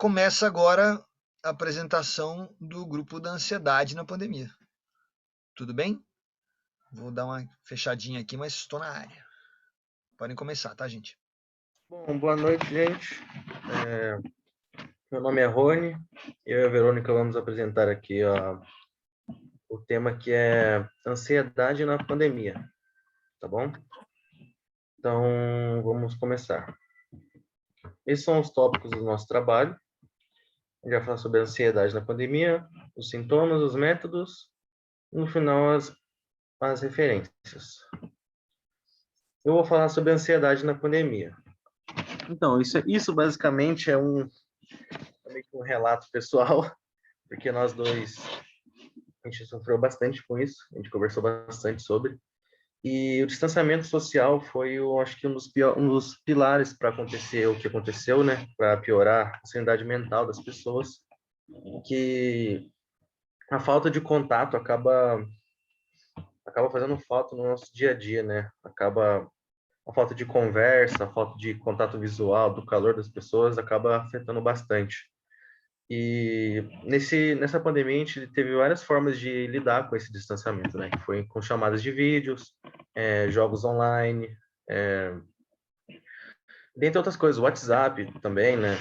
Começa agora a apresentação do grupo da ansiedade na pandemia. Tudo bem? Vou dar uma fechadinha aqui, mas estou na área. Podem começar, tá, gente? Bom, boa noite, gente. Meu nome é Rony. Eu e a Verônica vamos apresentar aqui o tema que é ansiedade na pandemia, tá bom? Então, vamos começar. Esses são os tópicos do nosso trabalho. A gente vai falar sobre a ansiedade na pandemia, os sintomas, os métodos, e no final as referências. Eu vou falar sobre a ansiedade na pandemia. Então, isso basicamente é meio que um relato pessoal, porque nós dois a gente sofreu bastante com isso, a gente conversou bastante sobre. E o distanciamento social foi, eu acho que um dos pilares para acontecer o que aconteceu, né? Para piorar a sanidade mental das pessoas, que a falta de contato acaba fazendo falta no nosso dia a dia, né? Acaba a falta de conversa, a falta de contato visual, do calor das pessoas, acaba afetando bastante. E nessa pandemia a gente teve várias formas de lidar com esse distanciamento, né? Que foi com chamadas de vídeos, jogos online, dentre outras coisas, WhatsApp também, né?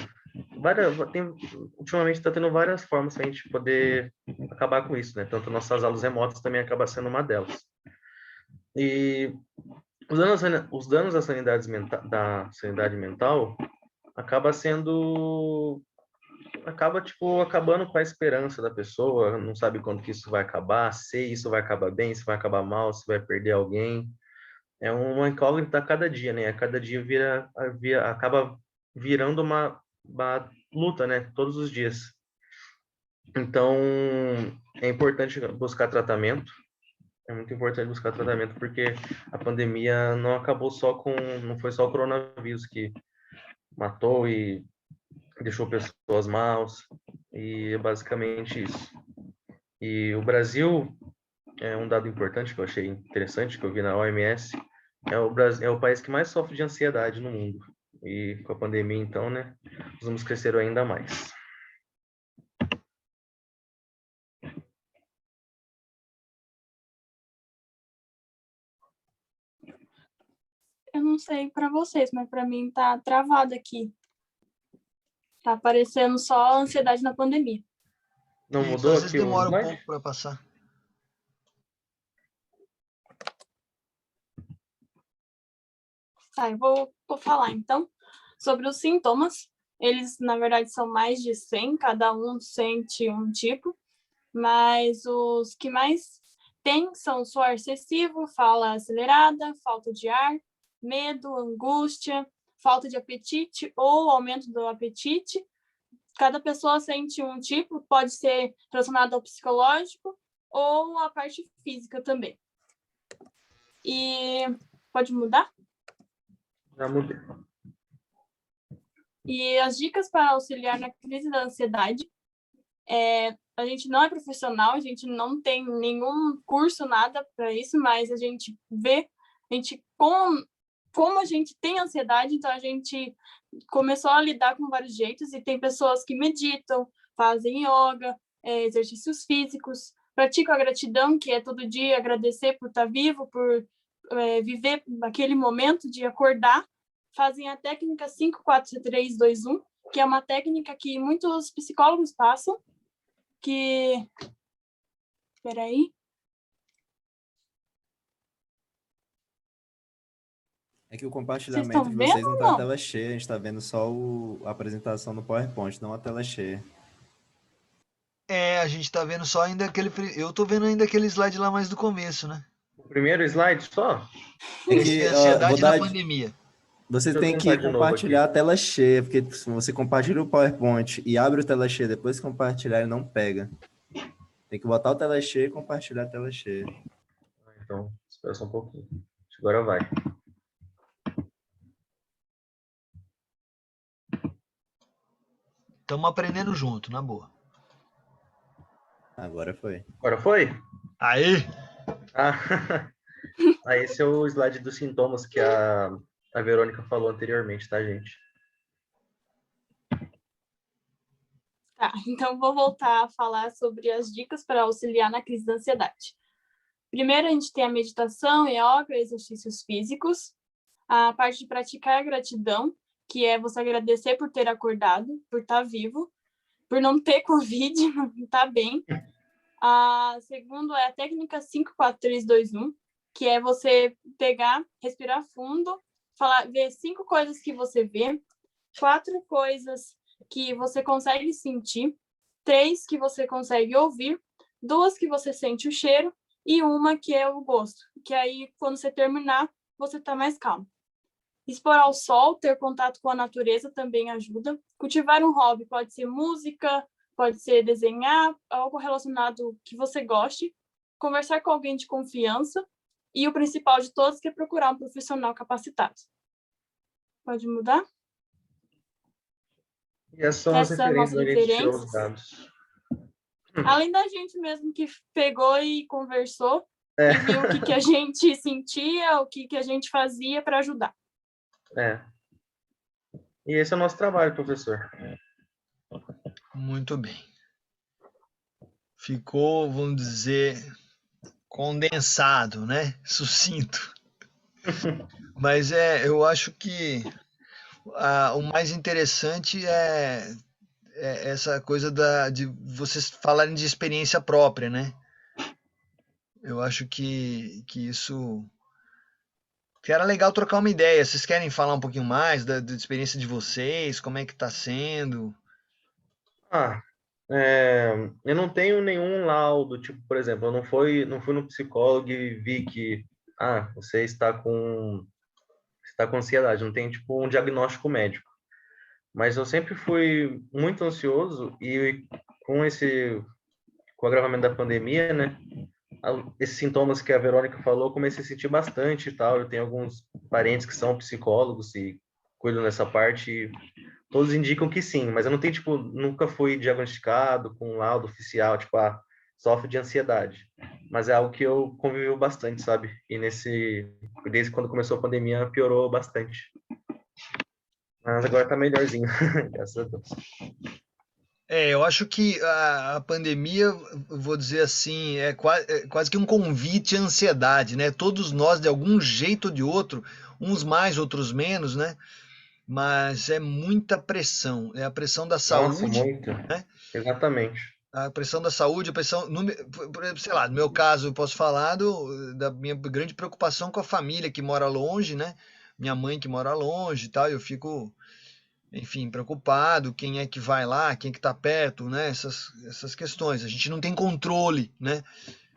Ultimamente está tendo várias formas para a gente poder acabar com isso, né? Tanto nossas aulas remotas também acaba sendo uma delas. E os danos da sanidade mental acaba sendo tipo acabando com a esperança da pessoa, não sabe quando que isso vai acabar, se isso vai acabar bem, se vai acabar mal, se vai perder alguém. É uma incógnita a cada dia, né? A cada dia acaba virando uma luta, né? Todos os dias. Então, é importante buscar tratamento. É muito importante buscar tratamento porque a pandemia não foi só o coronavírus que matou e deixou pessoas maus, e é basicamente isso. E o Brasil, é um dado importante que eu achei interessante, que eu vi na OMS, é o país que mais sofre de ansiedade no mundo. E com a pandemia, então, né, os números cresceram ainda mais. Eu não sei para vocês, mas para mim tá travado aqui. Tá aparecendo só ansiedade na pandemia. Não Isso, mudou às vezes aqui o demora um slide? pouco para passar. Tá, eu vou falar então sobre os sintomas. Eles, na verdade, são mais de 100, cada um sente um tipo, mas os que mais tem são suor excessivo, fala acelerada, falta de ar, medo, angústia, falta de apetite ou aumento do apetite. Cada pessoa sente um tipo, pode ser relacionado ao psicológico ou à parte física também. E pode mudar? Já mudei. E as dicas para auxiliar na crise da ansiedade, a gente não é profissional, a gente não tem nenhum curso, nada para isso, mas a gente vê, como a gente tem ansiedade, então a gente começou a lidar com vários jeitos, e tem pessoas que meditam, fazem yoga, exercícios físicos, praticam a gratidão, que é todo dia agradecer por estar vivo, por viver aquele momento de acordar. Fazem a técnica 5, 4, 3, 2, 1, que é uma técnica que muitos psicólogos passam, que... Peraí. É que o Vocês compartilhamento estão de vendo vocês não ou tá a não? tela cheia, a gente tá vendo só a apresentação no PowerPoint, não a tela cheia. A gente tá vendo só ainda aquele. Eu tô vendo ainda aquele slide lá mais do começo, né? O primeiro slide só? É Esse que, é vou ansiedade na dar. pandemia. Você Deixa eu tem tentar que de novo aqui. compartilhar a tela cheia, porque se você compartilha o PowerPoint e abre a tela cheia, depois que compartilhar, ele não pega. Tem que botar a tela cheia e compartilhar a tela cheia. Então, espera só um pouquinho. Agora vai. Estamos aprendendo junto, na boa. Agora foi. Agora foi? Aí! Esse é o slide dos sintomas que a Verônica falou anteriormente, tá, gente? Tá, então vou voltar a falar sobre as dicas para auxiliar na crise da ansiedade. Primeiro, a gente tem a meditação, yoga, exercícios físicos. A parte de praticar a gratidão, que é você agradecer por ter acordado, por estar vivo, por não ter Covid, não estar bem. A segundo é a técnica 5, 4, 3, 2, 1, que é você pegar, respirar fundo, ver 5 coisas que você vê, 4 coisas que você consegue sentir, 3 que você consegue ouvir, 2 que você sente o cheiro e uma que é o gosto, que aí quando você terminar, você está mais calmo. Explorar o sol, ter contato com a natureza também ajuda. Cultivar um hobby, pode ser música, pode ser desenhar, algo relacionado que você goste. Conversar com alguém de confiança. E o principal de todos, que é procurar um profissional capacitado. Pode mudar? E essas são as Essas são as referências nossas onde a gente tirou os referências. dados. Além da gente mesmo que pegou e conversou, É. e viu o que a gente sentia, o que a gente fazia para ajudar. É. E esse é o nosso trabalho, professor. Muito bem. Ficou, vamos dizer, condensado, né? Sucinto. Mas eu acho que o mais interessante é essa coisa de vocês falarem de experiência própria, né? Eu acho que isso que era legal trocar uma ideia. Vocês querem falar um pouquinho mais da experiência de vocês? Como é que tá sendo? Eu não tenho nenhum laudo, tipo, por exemplo, eu não fui no psicólogo e vi que você está com ansiedade, não tem tipo um diagnóstico médico. Mas eu sempre fui muito ansioso e com o agravamento da pandemia, né, esses sintomas que a Verônica falou, eu comecei a sentir bastante e tal. Eu tenho alguns parentes que são psicólogos e cuidam dessa parte, e todos indicam que sim, mas eu não tenho, tipo, nunca fui diagnosticado com um laudo oficial, tipo, sofre de ansiedade. Mas é algo que eu convivi bastante, sabe? E desde quando começou a pandemia, piorou bastante. Mas agora tá melhorzinho, graças a Deus. Eu acho que a pandemia, vou dizer assim, é quase que um convite à ansiedade, né? Todos nós, de algum jeito ou de outro, uns mais, outros menos, né? Mas é muita pressão. É a pressão da Nossa, saúde, muito. né? Exatamente. A pressão da saúde, a pressão, sei lá, no meu caso, eu posso falar da minha grande preocupação com a família que mora longe, né? Minha mãe que mora longe e tal, eu fico, enfim, preocupado, quem é que vai lá, quem é que está perto, né? Essas questões. A gente não tem controle, né?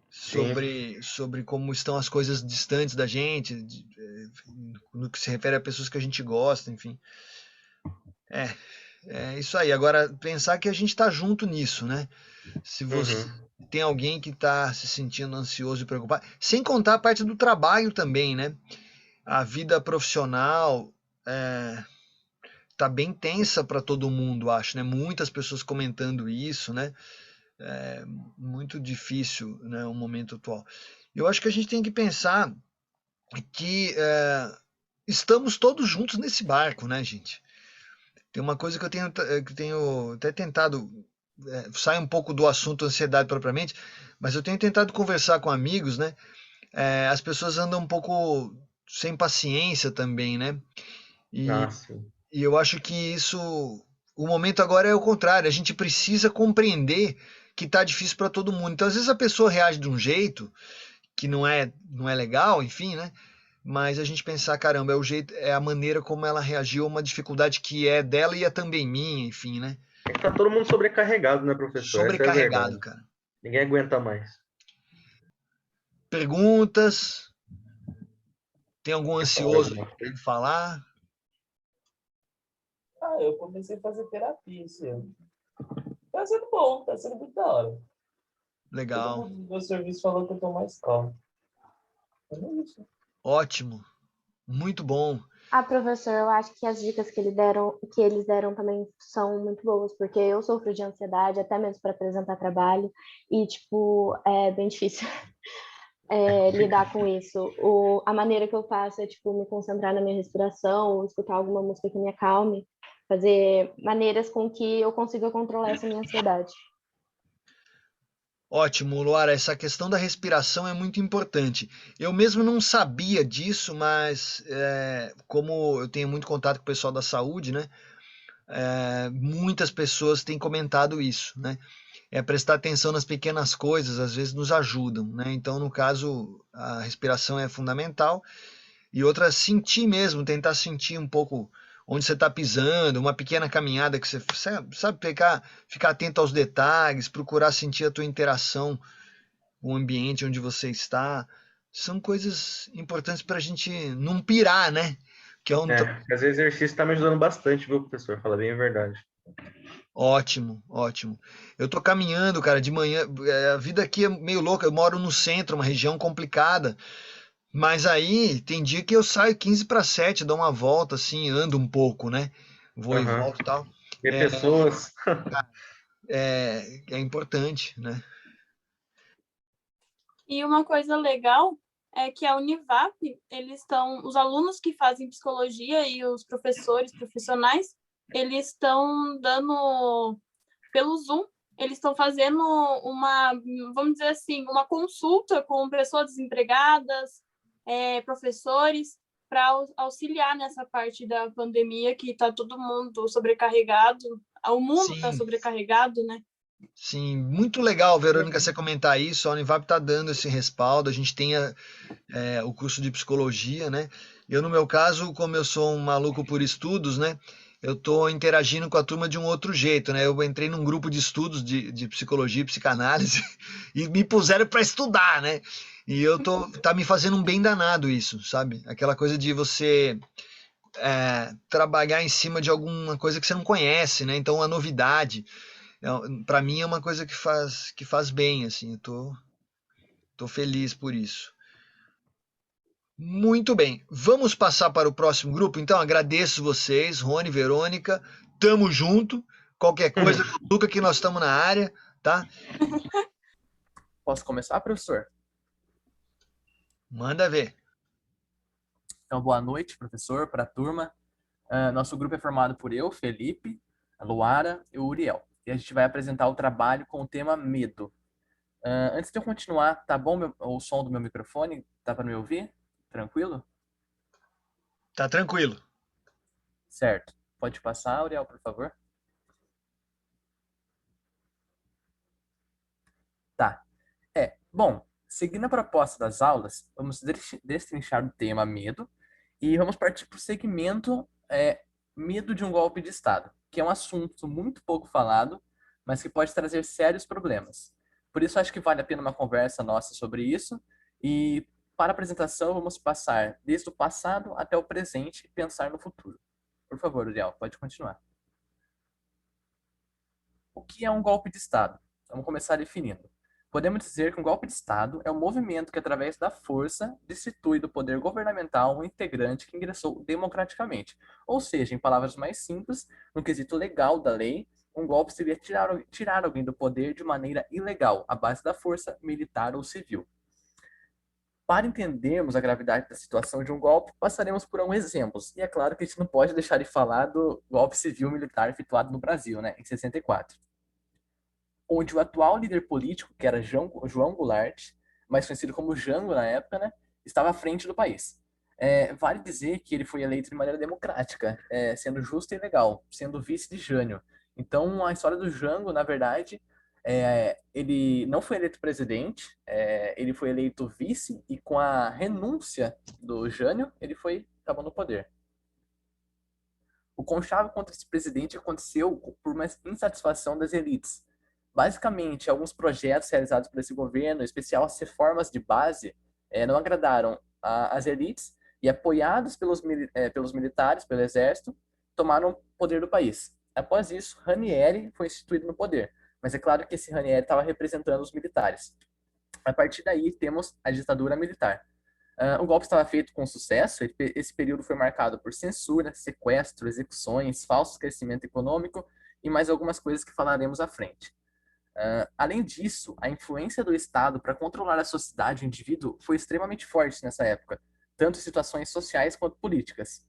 Sim. Sobre como estão as coisas distantes da gente, no que se refere a pessoas que a gente gosta, enfim. É isso aí. Agora, pensar que a gente está junto nisso, né? Se você tem alguém que está se sentindo ansioso e preocupado, sem contar a parte do trabalho também, né? A vida profissional tá bem tensa para todo mundo, acho, né? Muitas pessoas comentando isso, né? É muito difícil, né? O momento atual. Eu acho que a gente tem que pensar que estamos todos juntos nesse barco, né, gente? Tem uma coisa que eu tenho até tentado sai um pouco do assunto ansiedade propriamente, mas eu tenho tentado conversar com amigos, né? As pessoas andam um pouco sem paciência também, né? E, Sim. e eu acho que o momento agora é o contrário. A gente precisa compreender que tá difícil para todo mundo. Então, às vezes a pessoa reage de um jeito que não é legal, enfim, né? Mas a gente pensar, caramba, é a maneira como ela reagiu a uma dificuldade que é dela e é também minha, enfim, né? É que tá todo mundo sobrecarregado, né, professor? Essa é a Sobrecarregado, verdade. cara. Ninguém aguenta mais. Perguntas? Tem algum ansioso Pode, aí né? que quer falar? Eu comecei a fazer terapia esse ano. Tá sendo bom, tá sendo muito da hora. Todo Legal. mundo do meu serviço falou que eu tô mais calmo. É isso. Ótimo. Muito bom. Professor, eu acho que as dicas que eles deram também são muito boas, porque eu sofro de ansiedade, até mesmo para apresentar trabalho, e, tipo, é bem difícil lidar com isso. A maneira que eu faço é, tipo, me concentrar na minha respiração, ou escutar alguma música que me acalme, fazer maneiras com que eu consiga controlar essa minha ansiedade. Ótimo, Luara, essa questão da respiração é muito importante. Eu mesmo não sabia disso, mas como eu tenho muito contato com o pessoal da saúde, né? Muitas pessoas têm comentado isso, né? Prestar atenção nas pequenas coisas, às vezes nos ajudam, né? Então, no caso, a respiração é fundamental. E outra, sentir mesmo, tentar sentir um pouco onde você está pisando, uma pequena caminhada que você sabe ficar atento aos detalhes, procurar sentir a tua interação com o ambiente onde você está. São coisas importantes para a gente não pirar, né? Que é um Esse exercício está me ajudando bastante, viu, professor? Fala bem a verdade. Ótimo, ótimo. Eu tô caminhando, cara, de manhã. A vida aqui é meio louca. Eu moro no centro, uma região complicada. Mas aí tem dia que eu saio 15 para 7, dou uma volta assim, ando um pouco, né? Vou e volto e tal. Ver pessoas. É importante, né? E uma coisa legal é que a Univap, os alunos que fazem psicologia e os professores, profissionais, eles estão dando, pelo Zoom, eles estão fazendo vamos dizer assim, uma consulta com pessoas desempregadas, professores, para auxiliar nessa parte da pandemia que está todo mundo sobrecarregado, o mundo está sobrecarregado, né? Sim, muito legal, Verônica, você comentar isso. A Univap está dando esse respaldo. A gente tem o curso de psicologia, né? Eu, no meu caso, como eu sou um maluco por estudos, né? Eu estou interagindo com a turma de um outro jeito, né? Eu entrei num grupo de estudos de psicologia e psicanálise e me puseram para estudar, né? E tá me fazendo um bem danado isso, sabe? Aquela coisa de você trabalhar em cima de alguma coisa que você não conhece, né? Então, a novidade, para mim, é uma coisa que faz bem, assim. Eu tô feliz por isso. Muito bem, vamos passar para o próximo grupo. Então, agradeço vocês, Rony, Verônica, tamo junto. Qualquer coisa, Luca, que nós estamos na área, tá? Posso começar, professor? Manda ver. Então, boa noite, professor, para a turma. Nosso grupo é formado por eu, Felipe, a Luara e o Uriel. E a gente vai apresentar o trabalho com o tema medo. Antes de eu continuar, tá bom o som do meu microfone? Dá para me ouvir? Tranquilo? Tá tranquilo. Certo. Pode passar, Uriel, por favor? Tá. Bom, seguindo a proposta das aulas, vamos destrinchar o tema medo e vamos partir para o segmento medo de um golpe de Estado, que é um assunto muito pouco falado, mas que pode trazer sérios problemas. Por isso, acho que vale a pena uma conversa nossa sobre isso. E para a apresentação, vamos passar desde o passado até o presente e pensar no futuro. Por favor, Uriel, pode continuar. O que é um golpe de Estado? Vamos começar definindo. Podemos dizer que um golpe de Estado é um movimento que, através da força, destitui do poder governamental um integrante que ingressou democraticamente. Ou seja, em palavras mais simples, no quesito legal da lei, um golpe seria tirar alguém do poder de maneira ilegal, à base da força militar ou civil. Para entendermos a gravidade da situação de um golpe, passaremos por alguns exemplos. E é claro que a gente não pode deixar de falar do golpe civil-militar efetuado no Brasil, né, em 64. Onde o atual líder político, que era João Goulart, mais conhecido como Jango na época, né, estava à frente do país. Vale dizer que ele foi eleito de maneira democrática, sendo justo e legal, sendo vice de Jânio. Então, a história do Jango, na verdade, ele não foi eleito presidente, ele foi eleito vice e com a renúncia do Jânio, ele acabou no poder. O conchavo contra esse presidente aconteceu por uma insatisfação das elites. Basicamente, alguns projetos realizados por esse governo, em especial as reformas de base, não agradaram às elites e, apoiados pelos militares, pelo exército, tomaram o poder do país. Após isso, Ranieri foi instituído no poder, mas é claro que esse Ranieri estava representando os militares. A partir daí, temos a ditadura militar. O golpe estava feito com sucesso, esse período foi marcado por censura, sequestro, execuções, falso crescimento econômico e mais algumas coisas que falaremos à frente. Além disso, a influência do Estado para controlar a sociedade e o indivíduo foi extremamente forte nessa época, tanto em situações sociais quanto políticas.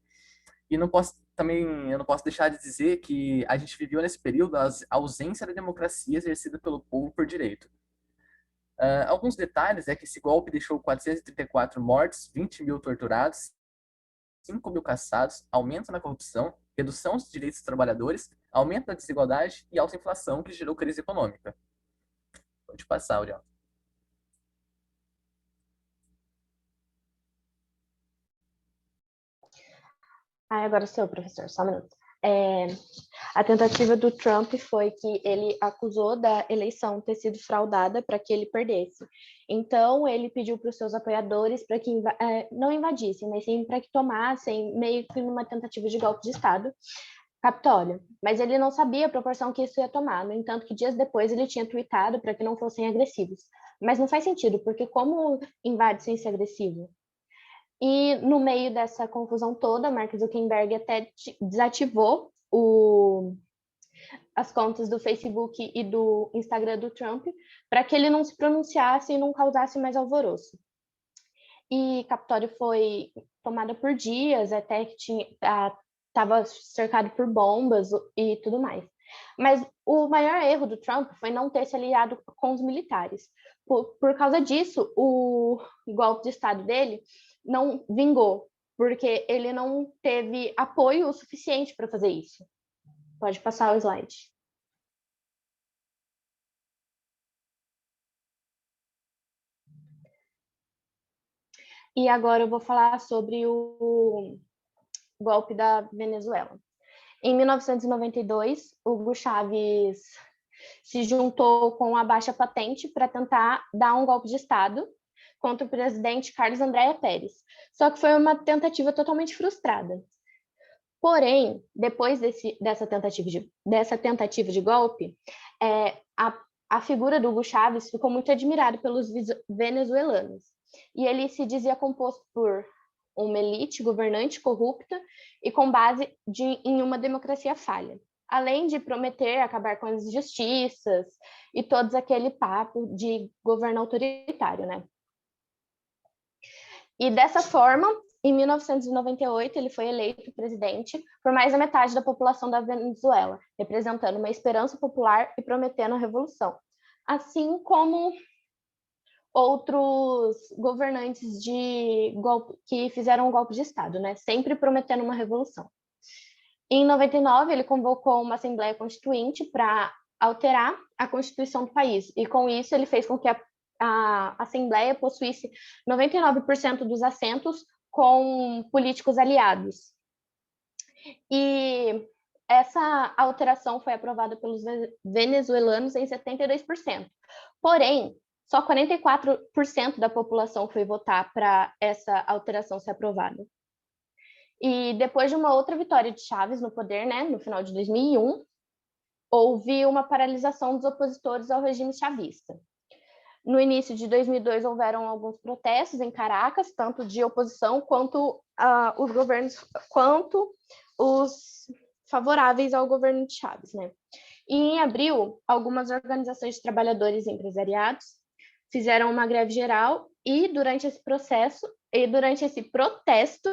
E eu não posso deixar de dizer que a gente viveu nesse período a ausência da democracia exercida pelo povo por direito. Alguns detalhes é que esse golpe deixou 434 mortes, 20 mil torturados, 5 mil caçados, aumento na corrupção, redução dos direitos dos trabalhadores, aumento da desigualdade e alta inflação que gerou crise econômica. Pode passar, Uriel. Agora sou eu, professor, só um minuto. A tentativa do Trump foi que ele acusou da eleição ter sido fraudada para que ele perdesse. Então, ele pediu para os seus apoiadores para que não invadissem, mas sim para que tomassem, meio que numa tentativa de golpe de Estado, Capitólio. Mas ele não sabia a proporção que isso ia tomar. No entanto, que dias depois ele tinha tweetado para que não fossem agressivos. Mas não faz sentido, porque como invade sem ser agressivo? E no meio dessa confusão toda, Mark Zuckerberg até desativou as contas do Facebook e do Instagram do Trump para que ele não se pronunciasse e não causasse mais alvoroço. E Capitólio foi tomada por dias, até que estava cercado por bombas e tudo mais. Mas o maior erro do Trump foi não ter se aliado com os militares. Por causa disso, o golpe de Estado dele não vingou, porque ele não teve apoio o suficiente para fazer isso. Pode passar o slide. E agora eu vou falar sobre o golpe da Venezuela. Em 1992, Hugo Chávez se juntou com a Baixa Patente para tentar dar um golpe de Estado contra o presidente Carlos André Pérez. Só que foi uma tentativa totalmente frustrada. Porém, depois dessa tentativa de golpe, a figura do Hugo Chávez ficou muito admirada pelos venezuelanos. E ele se dizia composto por uma elite governante corrupta e com base em uma democracia falha, além de prometer acabar com as injustiças e todo aquele papo de governo autoritário, né? E dessa forma, em 1998, ele foi eleito presidente por mais da metade da população da Venezuela, representando uma esperança popular e prometendo a revolução, assim como outros governantes que fizeram um golpe de Estado, né? Sempre prometendo uma revolução. Em 99, ele convocou uma Assembleia Constituinte para alterar a Constituição do país, e com isso ele fez com que a Assembleia possuísse 99% dos assentos com políticos aliados. E essa alteração foi aprovada pelos venezuelanos em 72%. Porém, só 44% da população foi votar para essa alteração ser aprovada. E depois de uma outra vitória de Chávez no poder, né, no final de 2001, houve uma paralisação dos opositores ao regime chavista. No início de 2002, houveram alguns protestos em Caracas, tanto de oposição quanto os governos, quanto os favoráveis ao governo de Chávez, né? E em abril, algumas organizações de trabalhadores e empresariados fizeram uma greve geral e durante esse protesto,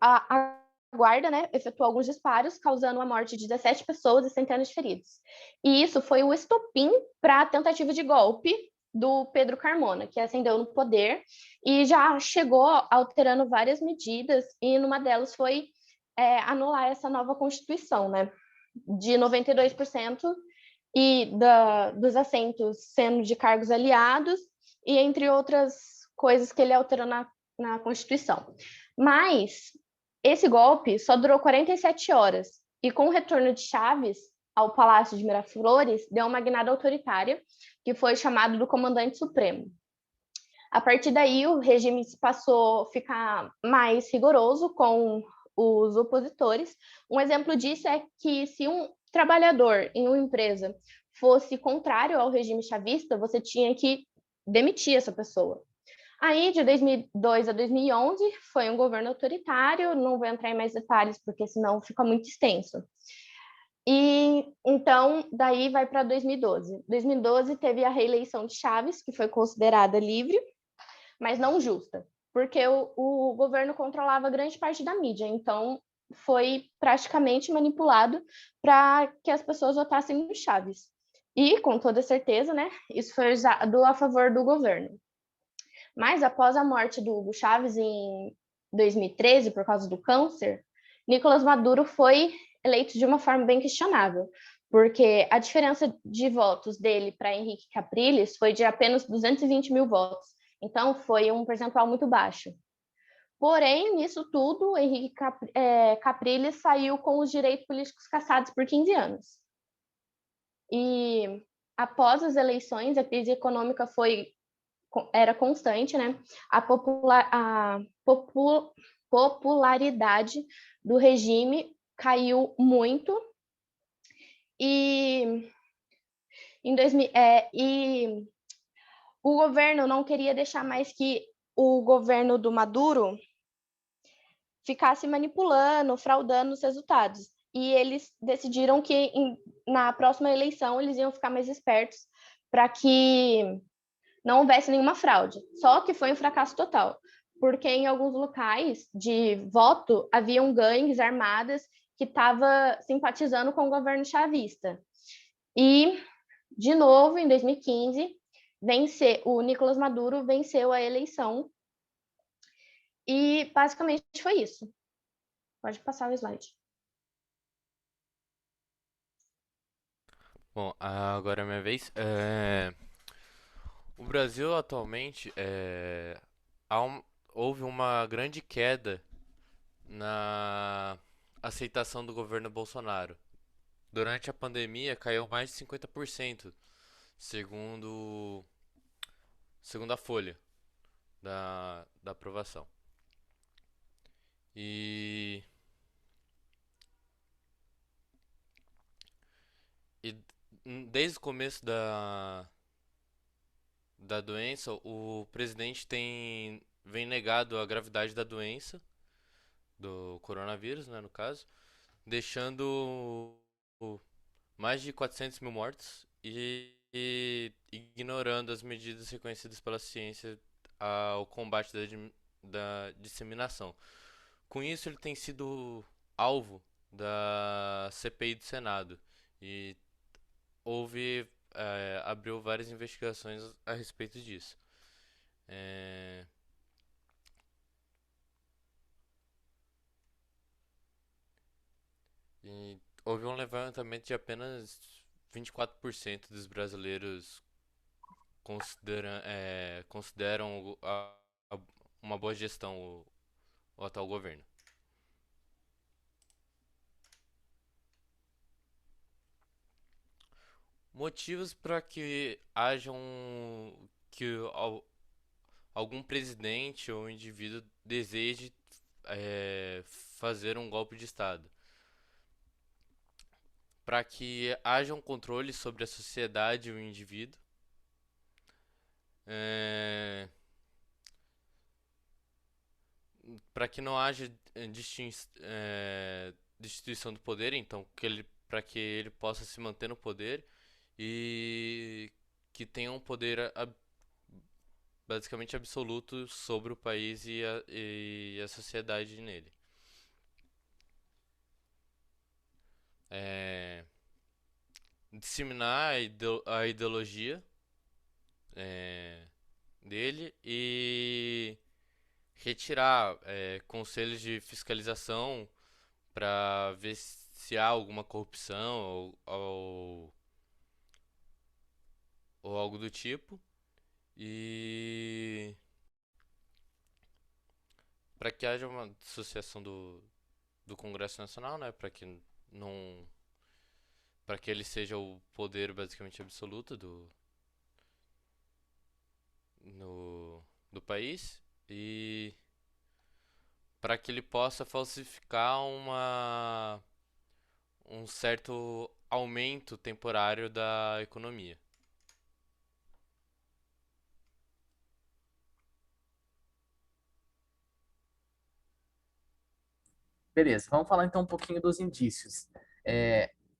a guarda, né, efetuou alguns disparos, causando a morte de 17 pessoas e centenas de feridos. E isso foi o estopim para a tentativa de golpe do Pedro Carmona, que ascendeu no poder e já chegou alterando várias medidas, e numa delas foi anular essa nova Constituição, né, de 92% e dos assentos sendo de cargos aliados, e entre outras coisas que ele alterou na Constituição. Mas esse golpe só durou 47 horas, e com o retorno de Chávez ao Palácio de Miraflores, deu uma guinada autoritária, que foi chamado do Comandante Supremo. A partir daí, o regime passou a ficar mais rigoroso com os opositores. Um exemplo disso é que se um trabalhador em uma empresa fosse contrário ao regime chavista, você tinha que demitir essa pessoa. Aí, de 2002 a 2011, foi um governo autoritário, não vou entrar em mais detalhes, porque senão fica muito extenso. E, então, daí vai para 2012. 2012 teve a reeleição de Chávez, que foi considerada livre, mas não justa. porque o governo controlava grande parte da mídia, então foi praticamente manipulado para que as pessoas votassem no Chaves. E, com toda certeza, né, isso foi usado a favor do governo. Mas, após a morte do Hugo Chávez em 2013, por causa do câncer, Nicolás Maduro foi eleito de uma forma bem questionável, porque a diferença de votos dele para Henrique Capriles foi de apenas 220 mil votos. Então, foi um percentual muito baixo. Porém, nisso tudo, Henrique Capriles saiu com os direitos políticos cassados por 15 anos. E, após as eleições, a crise econômica era constante, né? A popularidade do regime caiu muito e o governo não queria deixar mais que o governo do Maduro ficasse manipulando, fraudando os resultados. E eles decidiram que na próxima eleição eles iam ficar mais espertos para que não houvesse nenhuma fraude. Só que foi um fracasso total, porque em alguns locais de voto haviam gangues armadas que estavam simpatizando com o governo chavista. E, de novo, em 2015, o Nicolás Maduro venceu a eleição. E, basicamente, foi isso. Pode passar o slide. Bom, agora é minha vez. O Brasil atualmente houve uma grande queda na aceitação do governo Bolsonaro. Durante a pandemia caiu mais de 50%, segundo a Folha da aprovação. E desde o começo da doença, o presidente vem negado a gravidade da doença, do coronavírus, né, no caso, deixando mais de 400 mil mortos e ignorando as medidas reconhecidas pela ciência ao combate da disseminação. Com isso, ele tem sido alvo da CPI do Senado e abriu várias investigações a respeito disso. E houve um levantamento de apenas 24% dos brasileiros consideram uma boa gestão o atual governo. Motivos para que algum presidente ou indivíduo deseje fazer um golpe de Estado. Para que haja um controle sobre a sociedade e o indivíduo. Para que não haja destituição do poder, então para que ele possa se manter no poder e que tenha um poder basicamente absoluto sobre o país e a sociedade nele. Disseminar a ideologia dele e retirar conselhos de fiscalização para ver se há alguma corrupção ou algo do tipo, e para que haja uma dissociação do Congresso Nacional, né, para que ele seja o poder basicamente absoluto do país, e para que ele possa falsificar um certo aumento temporário da economia. Beleza, vamos falar então um pouquinho dos indícios.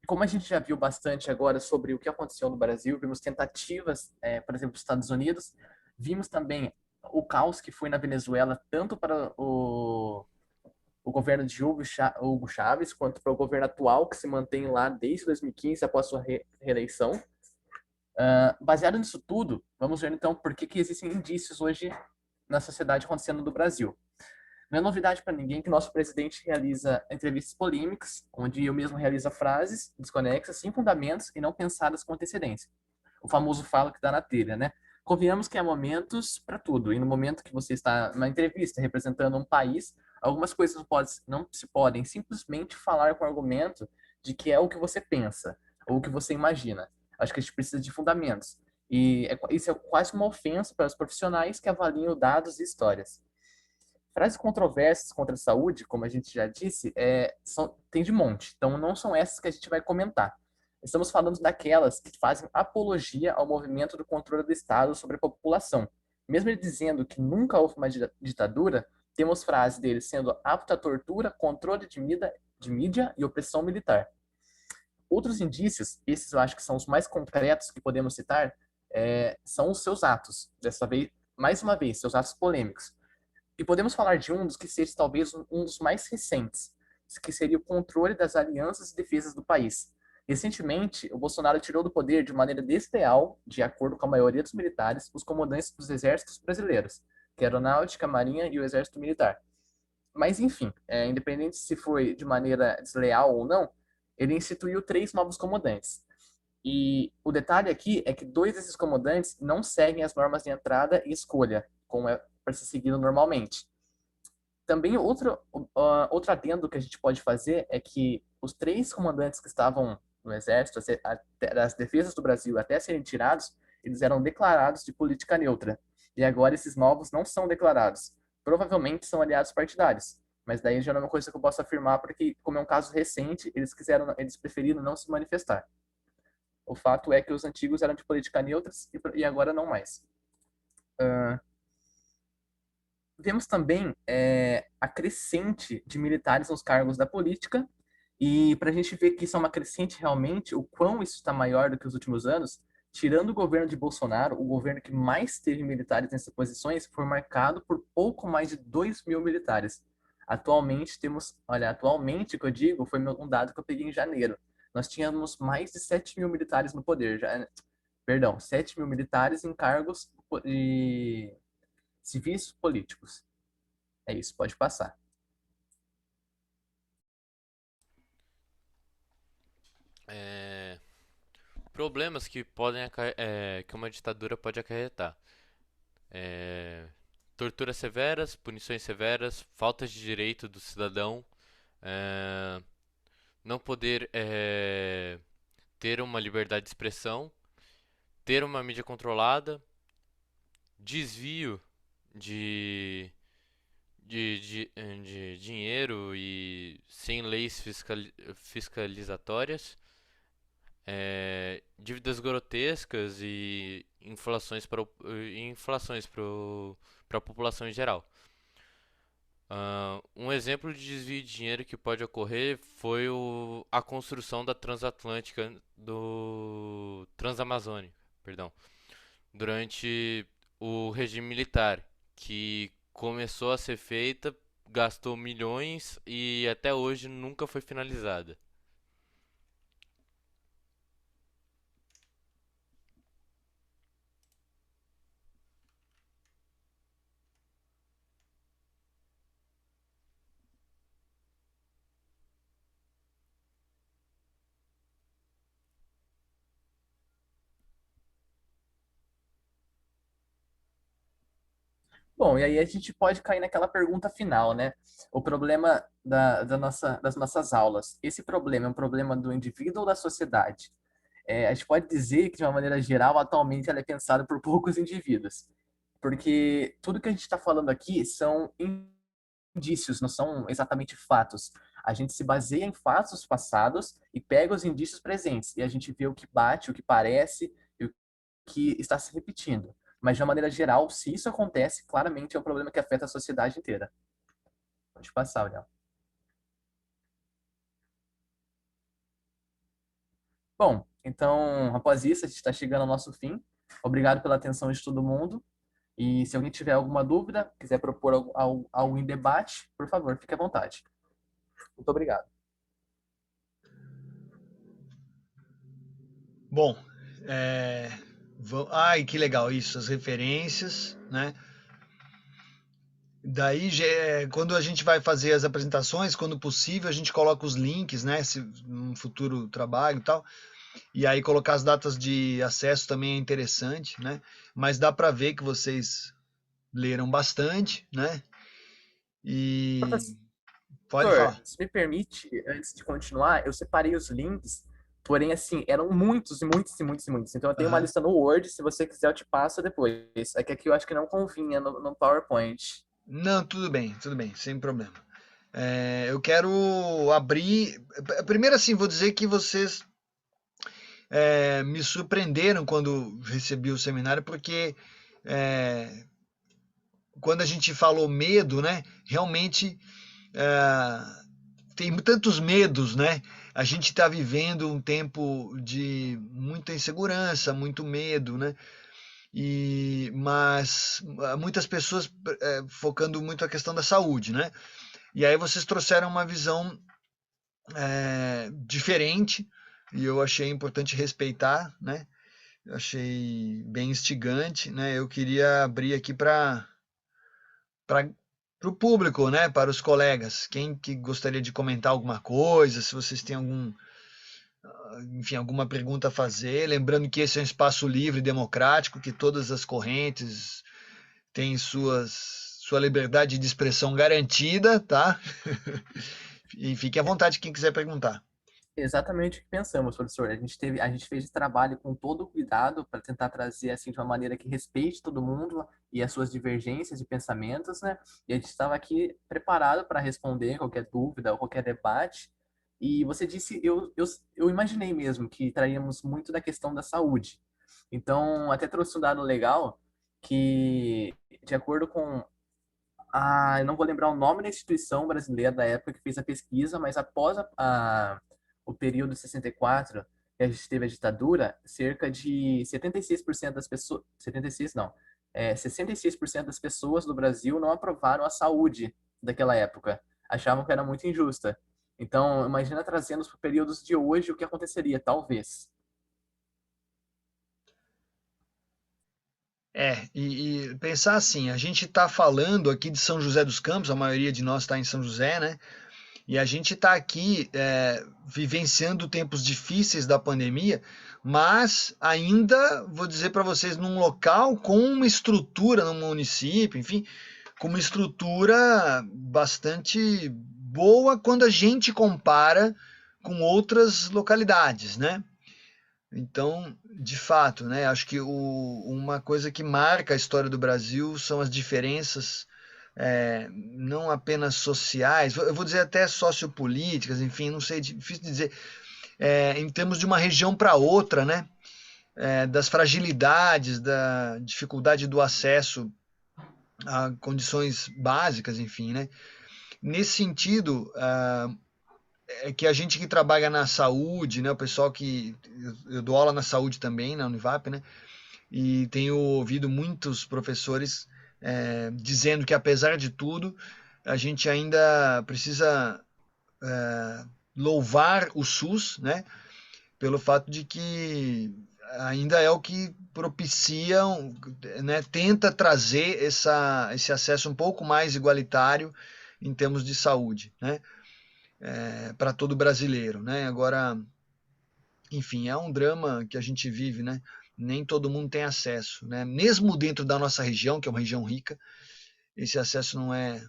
Como a gente já viu bastante agora sobre o que aconteceu no Brasil, vimos tentativas, por exemplo, nos Estados Unidos, vimos também o caos que foi na Venezuela, tanto para o governo de Hugo Chávez, quanto para o governo atual, que se mantém lá desde 2015, após sua reeleição. Baseado nisso tudo, vamos ver então por que existem indícios hoje na sociedade acontecendo no Brasil. Não é novidade para ninguém que nosso presidente realiza entrevistas polêmicas, onde eu mesmo realizo frases desconexas, sem fundamentos e não pensadas com antecedência. O famoso fala que dá na telha, né? Convenhamos que há momentos para tudo. E no momento que você está numa entrevista representando um país, algumas coisas não se podem simplesmente falar com argumento de que é o que você pensa ou o que você imagina. Acho que a gente precisa de fundamentos. E isso é quase uma ofensa para os profissionais que avaliam dados e histórias. Frases controversas contra a saúde, como a gente já disse, tem de monte. Então, não são essas que a gente vai comentar. Estamos falando daquelas que fazem apologia ao movimento do controle do Estado sobre a população. Mesmo ele dizendo que nunca houve uma ditadura, temos frases dele sendo apto à tortura, controle de mídia e opressão militar. Outros indícios, esses eu acho que são os mais concretos que podemos citar, são os seus atos. Dessa vez, mais uma vez, seus atos polêmicos. E podemos falar de um dos que seja talvez um dos mais recentes, que seria o controle das alianças e defesas do país. Recentemente, o Bolsonaro tirou do poder de maneira desleal, de acordo com a maioria dos militares, os comandantes dos exércitos brasileiros, que é a Aeronáutica, a Marinha e o Exército Militar. Mas, enfim, independente se foi de maneira desleal ou não, ele instituiu 3 novos comandantes. E o detalhe aqui é que 2 desses comandantes não seguem as normas de entrada e escolha, como é para ser seguido normalmente. Também outro adendo que a gente pode fazer é que os 3 comandantes que estavam no Exército, das defesas do Brasil, até serem tirados, eles eram declarados de política neutra. E agora esses novos não são declarados. Provavelmente são aliados partidários. Mas daí já não é uma coisa que eu posso afirmar, porque, como é um caso recente, eles preferiram não se manifestar. O fato é que os antigos eram de política neutra e agora não mais. Vemos também a crescente de militares nos cargos da política, e para a gente ver que isso é uma crescente realmente, o quão isso está maior do que os últimos anos, tirando o governo de Bolsonaro, o governo que mais teve militares nessas posições foi marcado por pouco mais de 2.000 militares. Atualmente atualmente que eu digo, foi um dado que eu peguei em janeiro. Nós tínhamos mais de 7.000 militares no poder, 7.000 militares em cargos de civis políticos. É isso, pode passar. Problemas que podem que uma ditadura pode acarretar. Torturas severas, punições severas, faltas de direito do cidadão, não poder ter uma liberdade de expressão, ter uma mídia controlada, desvio de dinheiro e sem leis fiscalizatórias, dívidas grotescas e inflações para a população em geral. Um exemplo de desvio de dinheiro que pode ocorrer foi a construção da Transatlântica do Transamazônica, perdão, durante o regime militar, que começou a ser feita, gastou milhões e até hoje nunca foi finalizada. Bom, e aí a gente pode cair naquela pergunta final, né? O problema das nossas aulas. Esse problema é um problema do indivíduo ou da sociedade? A gente pode dizer que, de uma maneira geral, atualmente ela é pensada por poucos indivíduos. Porque tudo que a gente está falando aqui são indícios, não são exatamente fatos. A gente se baseia em fatos passados e pega os indícios presentes. E a gente vê o que bate, o que parece e o que está se repetindo. Mas, de uma maneira geral, se isso acontece, claramente é um problema que afeta a sociedade inteira. Pode passar, Léo. Bom, então, após isso, a gente está chegando ao nosso fim. Obrigado pela atenção de todo mundo. E se alguém tiver alguma dúvida, quiser propor algo em debate, por favor, fique à vontade. Muito obrigado. Bom, ai, que legal isso, as referências, né? Daí, quando a gente vai fazer as apresentações, quando possível, a gente coloca os links, né? Se num futuro trabalho e tal. E aí colocar as datas de acesso também é interessante, né? Mas dá para ver que vocês leram bastante, né? E pode Professor, falar. se me permite, antes de continuar, eu separei os links, porém, assim, eram muitos, e muitos, e muitos, e muitos. Então, eu tenho uma Aham. lista no Word, se você quiser, eu te passo depois. É que aqui eu acho que não convinha no PowerPoint. Não, tudo bem, sem problema. Eu quero abrir. Primeiro, assim, vou dizer que vocês me surpreenderam quando recebi o seminário, porque é, quando a gente falou medo, né? Realmente tem tantos medos, né? A gente está vivendo um tempo de muita insegurança, muito medo, né? Mas muitas pessoas focando muito a questão da saúde, né? E aí vocês trouxeram uma visão diferente e eu achei importante respeitar, né? Eu achei bem instigante, né? Eu queria abrir aqui para o público, né? Para os colegas, quem que gostaria de comentar alguma coisa, se vocês têm enfim, alguma pergunta a fazer, lembrando que esse é um espaço livre e democrático, que todas as correntes têm sua liberdade de expressão garantida, tá? E fique à vontade quem quiser perguntar. Exatamente o que pensamos, professor. A gente fez esse trabalho com todo o cuidado para tentar trazer assim de uma maneira que respeite todo mundo e as suas divergências de pensamentos, né? E a gente estava aqui preparado para responder qualquer dúvida ou qualquer debate. E você disse, eu imaginei mesmo que traríamos muito da questão da saúde. Então, até trouxe um dado legal que, de acordo com eu não vou lembrar o nome da instituição brasileira da época que fez a pesquisa, mas após o período de 64, que a gente teve a ditadura, cerca de 76% das pessoas, 76 não, 66% das pessoas do Brasil não aprovaram a saúde daquela época, achavam que era muito injusta. Então, imagina trazendo para períodos de hoje o que aconteceria, talvez. E pensar assim, a gente está falando aqui de São José dos Campos, a maioria de nós está em São José, né? E a gente está aqui vivenciando tempos difíceis da pandemia, mas ainda, vou dizer para vocês, num local com uma estrutura, num município, enfim, com uma estrutura bastante boa quando a gente compara com outras localidades, né? Então, de fato, né, acho que uma coisa que marca a história do Brasil são as diferenças, não apenas sociais, eu vou dizer até sociopolíticas, enfim, não sei, difícil de dizer, em termos de uma região para outra, né, das fragilidades, da dificuldade do acesso a condições básicas, enfim, né. Nesse sentido, é que a gente que trabalha na saúde, né, o pessoal que eu dou aula na saúde também na Univap, né, e tenho ouvido muitos professores dizendo que apesar de tudo a gente ainda precisa louvar o SUS, né, pelo fato de que ainda é o que propicia, né, tenta trazer esse acesso um pouco mais igualitário em termos de saúde, né, para todo brasileiro, né? Agora, enfim, é um drama que a gente vive, né? Nem todo mundo tem acesso, né? Mesmo dentro da nossa região, que é uma região rica, esse acesso não é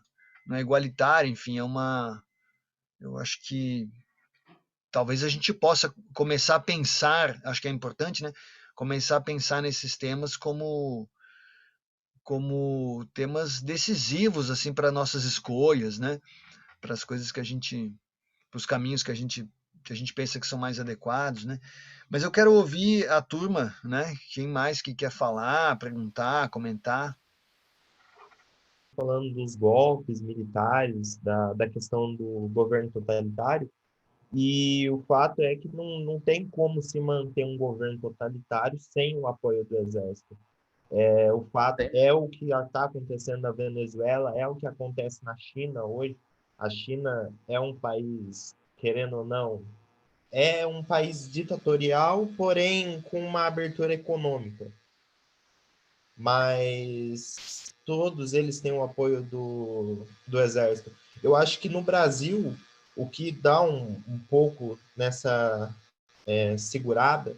igualitário, enfim, eu acho que talvez a gente possa começar a pensar, acho que é importante, né? Começar a pensar nesses temas como temas decisivos assim para nossas escolhas, né? Para as coisas que a gente, para os caminhos que a gente pensa que são mais adequados, né? Mas eu quero ouvir a turma, né? Quem mais que quer falar, perguntar, comentar? Falando dos golpes militares, da questão do governo totalitário, e o fato é que não tem como se manter um governo totalitário sem o apoio do exército. O fato Tem. é o que está acontecendo na Venezuela, é o que acontece na China hoje. A China é um país, querendo ou não, é um país ditatorial, porém com uma abertura econômica. Mas todos eles têm o apoio do exército. Eu acho que no Brasil, o que dá um pouco nessa segurada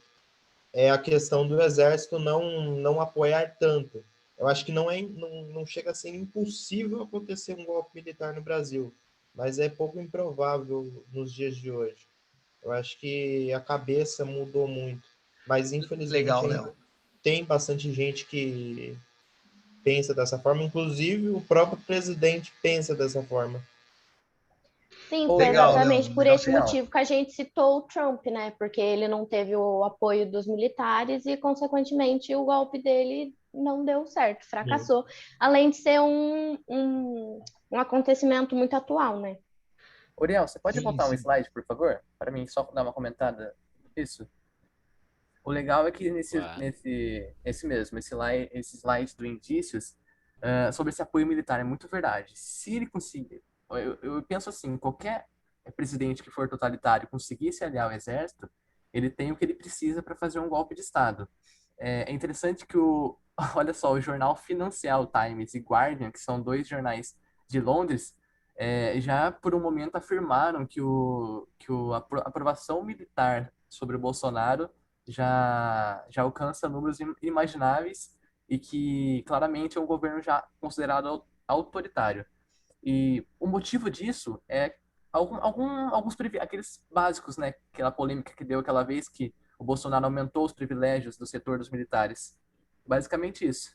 é a questão do exército não apoiar tanto. Eu acho que não chega a ser impossível acontecer um golpe militar no Brasil, mas é pouco improvável nos dias de hoje. Eu acho que a cabeça mudou muito, mas infelizmente Legal, ainda Léo. tem bastante gente que pensa dessa forma, inclusive o próprio presidente pensa dessa forma. Sim, Ô, foi Legal, Léo. exatamente por Legal esse você. motivo que a gente citou o Trump, né? Porque ele não teve o apoio dos militares e, consequentemente, o golpe dele não deu certo, fracassou. Além de ser um acontecimento muito atual, né? Uriel, você pode Sim, botar um sim. slide, por favor? Para mim, só dar uma comentada. Isso. O legal é que Claro. esse slide do Indícios, sobre esse apoio militar é muito verdade. Se ele conseguir, eu penso assim, qualquer presidente que for totalitário conseguir se aliar ao exército, ele tem o que ele precisa para fazer um golpe de Estado. É interessante que olha só, o jornal Financial Times e Guardian, que são dois jornais de Londres, já por um momento afirmaram que a aprovação militar sobre o Bolsonaro já alcança números inimagináveis e que claramente é um governo já considerado autoritário. E o motivo disso é aqueles básicos, né? Aquela polêmica que deu aquela vez que o Bolsonaro aumentou os privilégios do setor dos militares. Basicamente isso.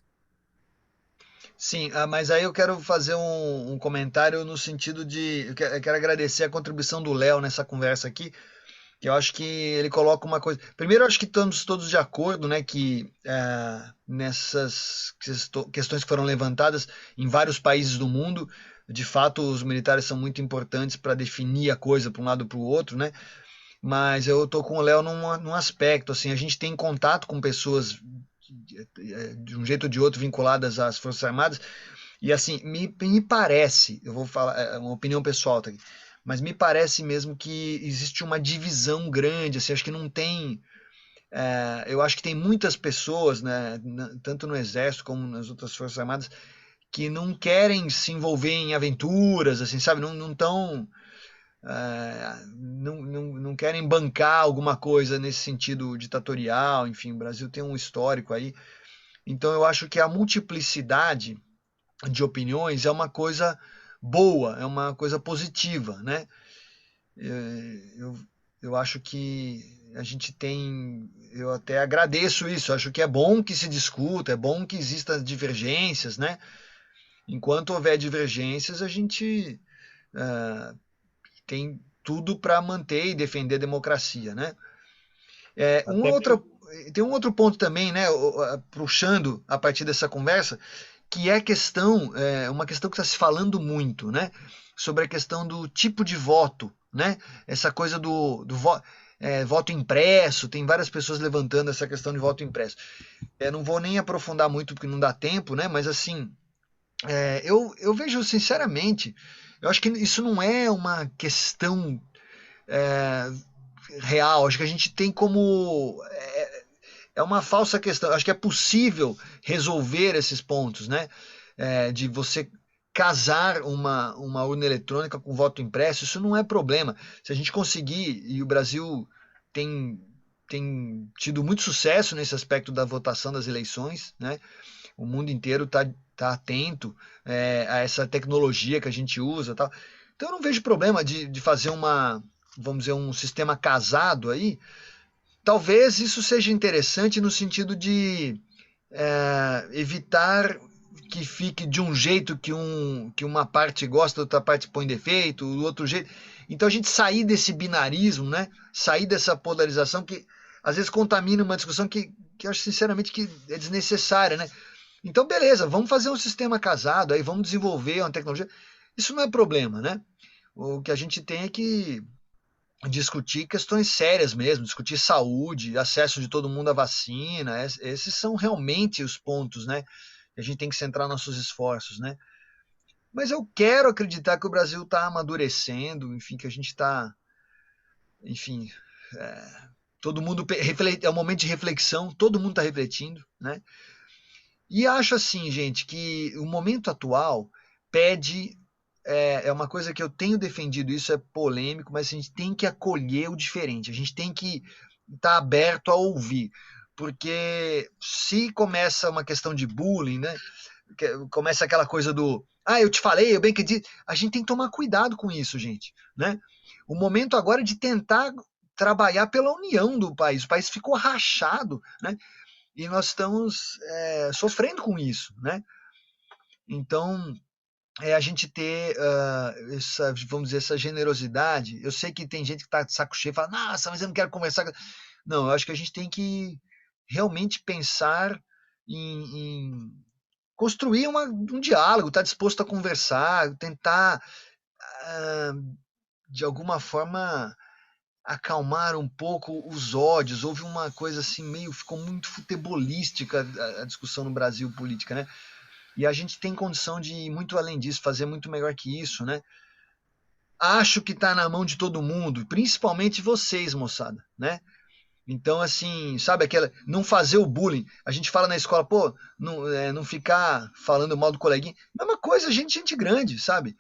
Sim, mas aí eu quero fazer um comentário no sentido de. Eu quero agradecer a contribuição do Léo nessa conversa aqui, que eu acho que ele coloca uma coisa. Primeiro, eu acho que estamos todos de acordo, né, que nessas questões que foram levantadas em vários países do mundo, de fato, os militares são muito importantes para definir a coisa para um lado ou para o outro, né? Mas eu tô com o Léo num aspecto, assim, a gente tem contato com pessoas de um jeito ou de outro vinculadas às Forças Armadas, e assim, me parece, eu vou falar, é uma opinião pessoal, tá aqui, mas me parece mesmo que existe uma divisão grande, assim, acho que não tem, eu acho que tem muitas pessoas, né, tanto no Exército como nas outras Forças Armadas, que não querem se envolver em aventuras, assim, sabe, não estão não querem bancar alguma coisa nesse sentido ditatorial, enfim, o Brasil tem um histórico aí. Então eu acho que a multiplicidade de opiniões é uma coisa boa, é uma coisa positiva, né? Eu acho que a gente tem, eu até agradeço isso, acho que é bom que se discuta, é bom que existam divergências, né? Enquanto houver divergências, a gente tem tudo para manter e defender a democracia, né? Até mesmo, Tem um outro ponto também, né, puxando a partir dessa conversa, que é uma questão que está se falando muito, né, sobre a questão do tipo de voto, né, essa coisa voto impresso, tem várias pessoas levantando essa questão de voto impresso. Não vou nem aprofundar muito porque não dá tempo, né, mas assim, eu vejo sinceramente, eu acho que isso não é uma questão é, real. Acho que a gente tem como. É uma falsa questão. Acho que é possível resolver esses pontos, né? De você casar uma urna eletrônica com voto impresso, isso não é problema. Se a gente conseguir, e o Brasil tem, tem tido muito sucesso nesse aspecto da votação das eleições, né? O mundo inteiro tá atento a essa tecnologia que a gente usa, tal. Então eu não vejo problema de fazer vamos dizer, um sistema casado aí. Talvez isso seja interessante no sentido de evitar que fique de um jeito que uma parte gosta, outra parte põe defeito, o outro jeito. Então a gente sair desse binarismo, né? Sair dessa polarização que às vezes contamina uma discussão que eu acho sinceramente que é desnecessária, né? Então, beleza, vamos fazer um sistema casado aí, vamos desenvolver uma tecnologia. Isso não é problema, né? O que a gente tem é que discutir questões sérias mesmo, discutir saúde, acesso de todo mundo à vacina. Esses são realmente os pontos, né? Que a gente tem que centrar nossos esforços, né? Mas eu quero acreditar que o Brasil está amadurecendo, enfim, que a gente está, enfim, todo mundo é um momento de reflexão, todo mundo está refletindo, né? E acho assim, gente, que o momento atual pede é uma coisa que eu tenho defendido, isso é polêmico, mas a gente tem que acolher o diferente, a gente tem que estar aberto a ouvir, porque se começa uma questão de bullying, né? Começa aquela coisa do, eu te falei, eu bem que disse, a gente tem que tomar cuidado com isso, gente, né? O momento agora é de tentar trabalhar pela união do país, o país ficou rachado, né? E nós estamos sofrendo com isso, né? Então, a gente ter essa, vamos dizer, essa generosidade. Eu sei que tem gente que está de saco cheio e fala, nossa, mas eu não quero conversar. Não, eu acho que a gente tem que realmente pensar em construir um diálogo, estar disposto a conversar, tentar, de alguma forma, acalmar um pouco os ódios. Houve uma coisa assim, ficou muito futebolística a discussão no Brasil política, né? E a gente tem condição de ir muito além disso, fazer muito melhor que isso, né? Acho que está na mão de todo mundo, principalmente vocês, moçada, né? Então, assim, sabe aquela. Não fazer o bullying. A gente fala na escola, pô, não ficar falando mal do coleguinha. Mesma coisa, gente grande, sabe?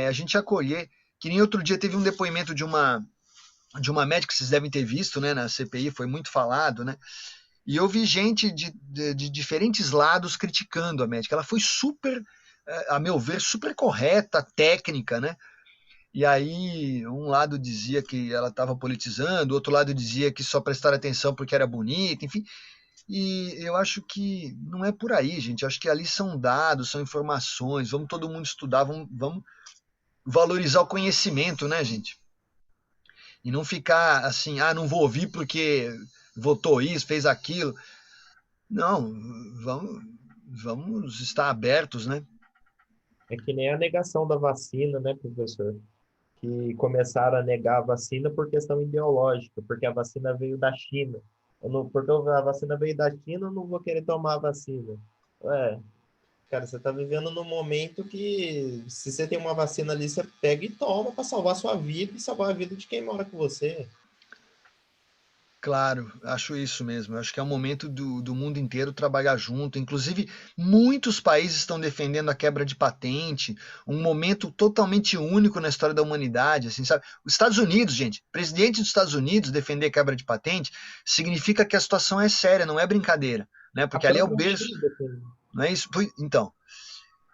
A gente acolher. Que nem outro dia teve um depoimento de uma médica que vocês devem ter visto, né, na CPI, foi muito falado, né? E eu vi gente de diferentes lados criticando a médica. Ela foi super, a meu ver, super correta, técnica, né? E aí, um lado dizia que ela estava politizando, outro lado dizia que só prestaram atenção porque era bonita, enfim. E eu acho que não é por aí, gente. Eu acho que ali são dados, são informações. Vamos todo mundo estudar, vamos valorizar o conhecimento, né, gente? E não ficar assim, não vou ouvir porque votou isso, fez aquilo. Não, vamos estar abertos, né? É que nem a negação da vacina, né, professor? Que começaram a negar a vacina por questão ideológica, porque a vacina veio da China. Porque a vacina veio da China, eu não vou querer tomar a vacina. Cara, você está vivendo num momento que, se você tem uma vacina ali, você pega e toma para salvar a sua vida e salvar a vida de quem mora com você. Claro, acho isso mesmo. Acho que é o momento do mundo inteiro trabalhar junto. Inclusive, muitos países estão defendendo a quebra de patente, um momento totalmente único na história da humanidade. Assim, sabe? Os Estados Unidos, gente, presidente dos Estados Unidos defender a quebra de patente significa que a situação é séria, não é brincadeira, né? Porque ali é o berço, não é isso? Então,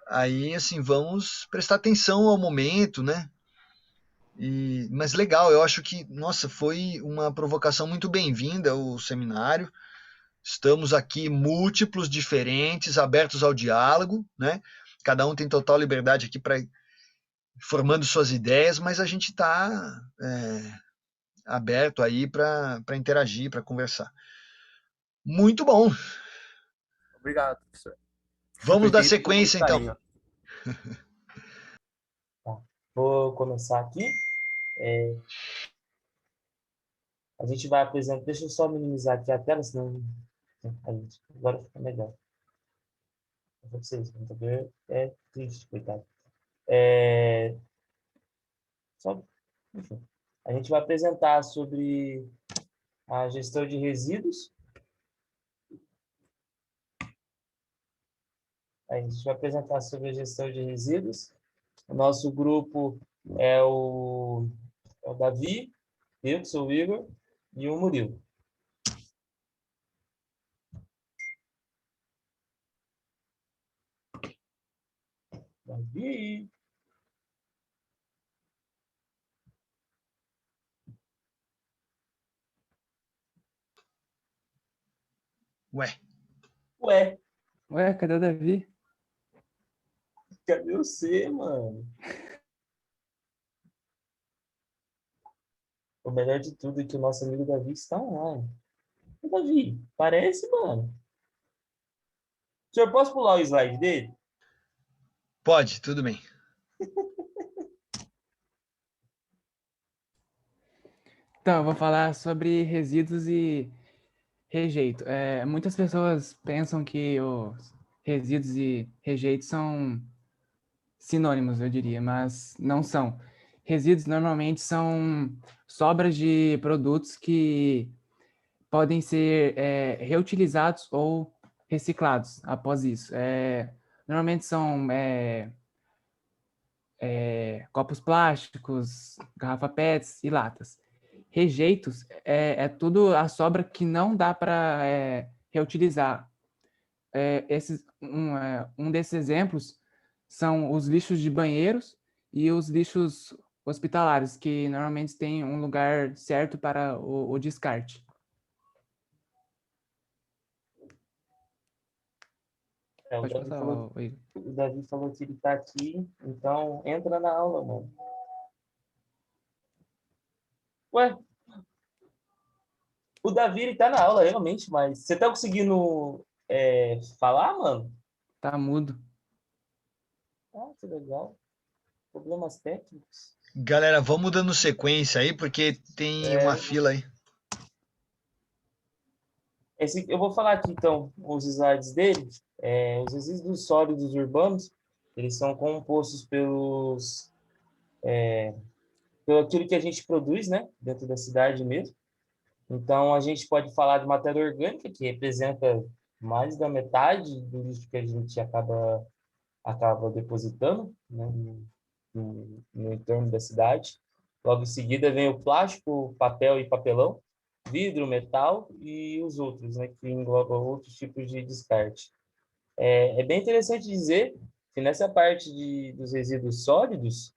aí assim, vamos prestar atenção ao momento, né? Mas legal, eu acho que, nossa, foi uma provocação muito bem-vinda o seminário. Estamos aqui múltiplos, diferentes, abertos ao diálogo, né? Cada um tem total liberdade aqui para formando suas ideias, mas a gente está aberto aí para interagir, para conversar. Muito bom. Obrigado, professor. Vamos dar Feito com muito sequência, então. carinho. Vou começar aqui. A gente vai apresentar. Deixa eu só minimizar aqui a tela, senão. Agora fica melhor. Vocês vão ver. É triste, coitado. Só, enfim. A gente vai apresentar sobre a gestão de resíduos. A gente vai apresentar sobre a gestão de resíduos. O nosso grupo é o Davi, eu, que sou o Igor, e o Murilo. Davi. Ué, cadê o Davi? Cadê você, mano? O melhor de tudo é que o nosso amigo Davi está online. Ô, Davi, parece, mano. O senhor, posso pular o slide dele? Pode, tudo bem. Então, eu vou falar sobre resíduos e rejeito. Muitas pessoas pensam que os resíduos e rejeitos são sinônimos, eu diria, mas não são. Resíduos normalmente são sobras de produtos que podem ser reutilizados ou reciclados após isso. Normalmente são copos plásticos, garrafa PETs e latas. Rejeitos é tudo a sobra que não dá para reutilizar. Um desses exemplos são os lixos de banheiros e os lixos hospitalares, que normalmente têm um lugar certo para o descarte. O Pode Davi passar, falou, Igor. o Davi falou que ele tá aqui, então entra na aula, mano. Ué, o Davi, ele tá na aula, realmente, mas você tá conseguindo falar, mano? Tá mudo. Ah, que legal. Problemas técnicos. Galera, vamos dando sequência aí, porque tem uma fila aí. Eu vou falar aqui, então, os slides dele. Os resíduos sólidos urbanos, eles são compostos pelo aquilo que a gente produz, né, dentro da cidade mesmo. Então, a gente pode falar de matéria orgânica, que representa mais da metade do lixo que a gente acaba depositando, né, no entorno da cidade. Logo em seguida vem o plástico, papel e papelão, vidro, metal e os outros, né, que englobam outros tipos de descarte. É bem interessante dizer que nessa parte dos resíduos sólidos,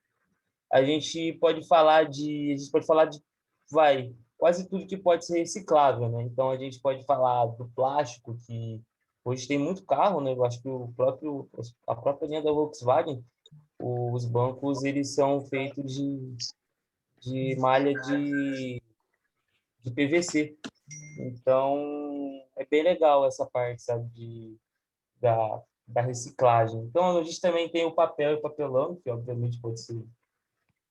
a gente pode falar quase tudo que pode ser reciclável, né? Então a gente pode falar do plástico, que hoje tem muito carro, né? Eu acho que a própria linha da Volkswagen, os bancos, eles são feitos de malha de PVC. Então é bem legal essa parte, sabe, da reciclagem. Então a gente também tem o papel e o papelão, que obviamente pode ser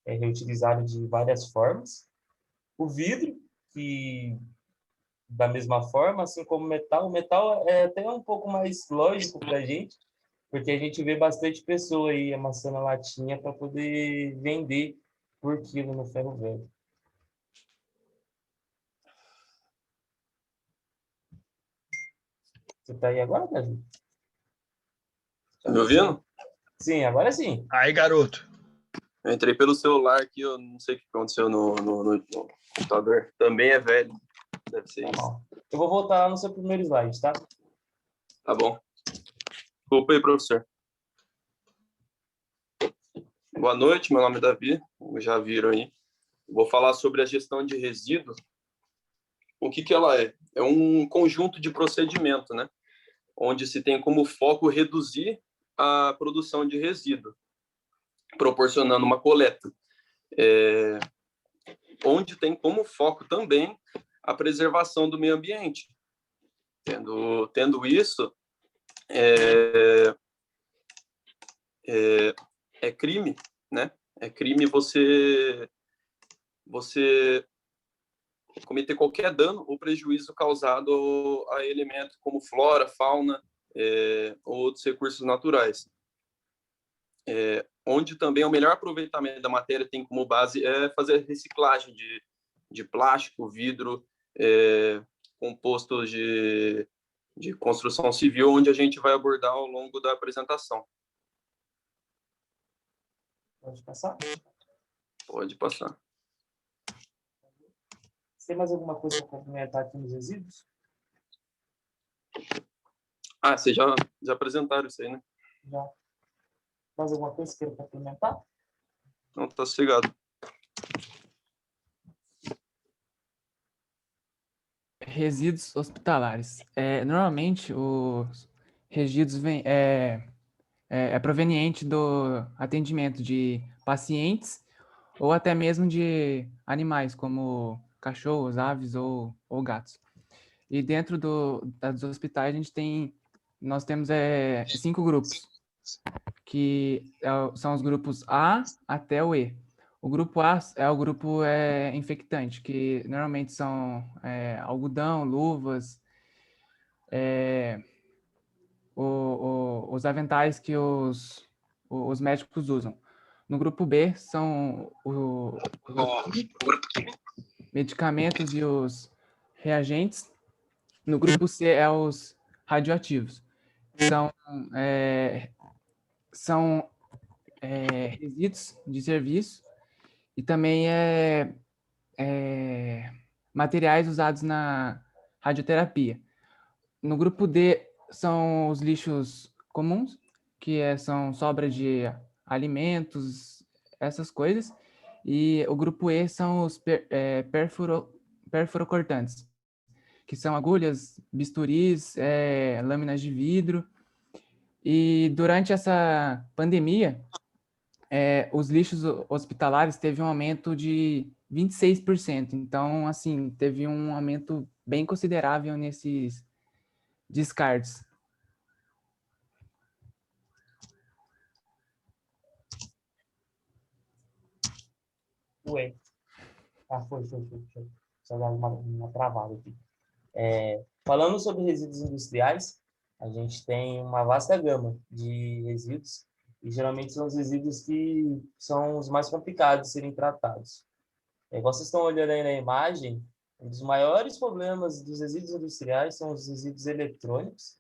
reutilizado de várias formas. O vidro, que da mesma forma, assim como o metal. O metal é até um pouco mais lógico para a gente, porque a gente vê bastante pessoa aí amassando a latinha para poder vender por quilo no ferro velho. Você tá aí agora, Davi? Tá me ouvindo? Sim, agora sim. Aí, garoto. Eu entrei pelo celular aqui, eu não sei o que aconteceu no computador. Também é velho. Deve ser isso. Eu vou voltar lá no seu primeiro slide, tá? Tá bom. Desculpa aí, professor. Boa noite, meu nome é Davi, como já viram aí. Vou falar sobre a gestão de resíduos. O que ela é? É um conjunto de procedimento, né? Onde se tem como foco reduzir a produção de resíduo, proporcionando uma coleta. Onde tem como foco também a preservação do meio ambiente. Tendo isso, é crime, né? É crime você cometer qualquer dano ou prejuízo causado a elementos como flora, fauna ou outros recursos naturais. Onde também o melhor aproveitamento da matéria tem como base fazer reciclagem de plástico, vidro, compostos de construção civil, onde a gente vai abordar ao longo da apresentação. Pode passar? Pode passar. Você tem mais alguma coisa para complementar aqui nos resíduos? Vocês já apresentaram isso aí, né? Já. Mais alguma coisa que queira complementar? Não, tá sossegado. Resíduos hospitalares. Normalmente, os resíduos é proveniente do atendimento de pacientes ou até mesmo de animais, como cachorros, aves ou gatos. E dentro dos hospitais, nós temos 5 grupos, que são os grupos A até o E. O grupo A é o grupo infectante, que normalmente são algodão, luvas, os aventais que os médicos usam. No grupo B são os medicamentos e os reagentes. No grupo C é os radioativos. São resíduos de serviço e também materiais usados na radioterapia. No grupo D são os lixos comuns, que são sobra de alimentos, essas coisas. E o grupo E são os perfurocortantes, que são agulhas, bisturis, lâminas de vidro. E durante essa pandemia, os lixos hospitalares teve um aumento de 26%. Então, assim, teve um aumento bem considerável nesses descartes. Ué. Foi. Só dar uma travada aqui. Falando sobre resíduos industriais, a gente tem uma vasta gama de resíduos e geralmente são os resíduos que são os mais complicados de serem tratados. Igual vocês estão olhando aí na imagem, um dos maiores problemas dos resíduos industriais são os resíduos eletrônicos,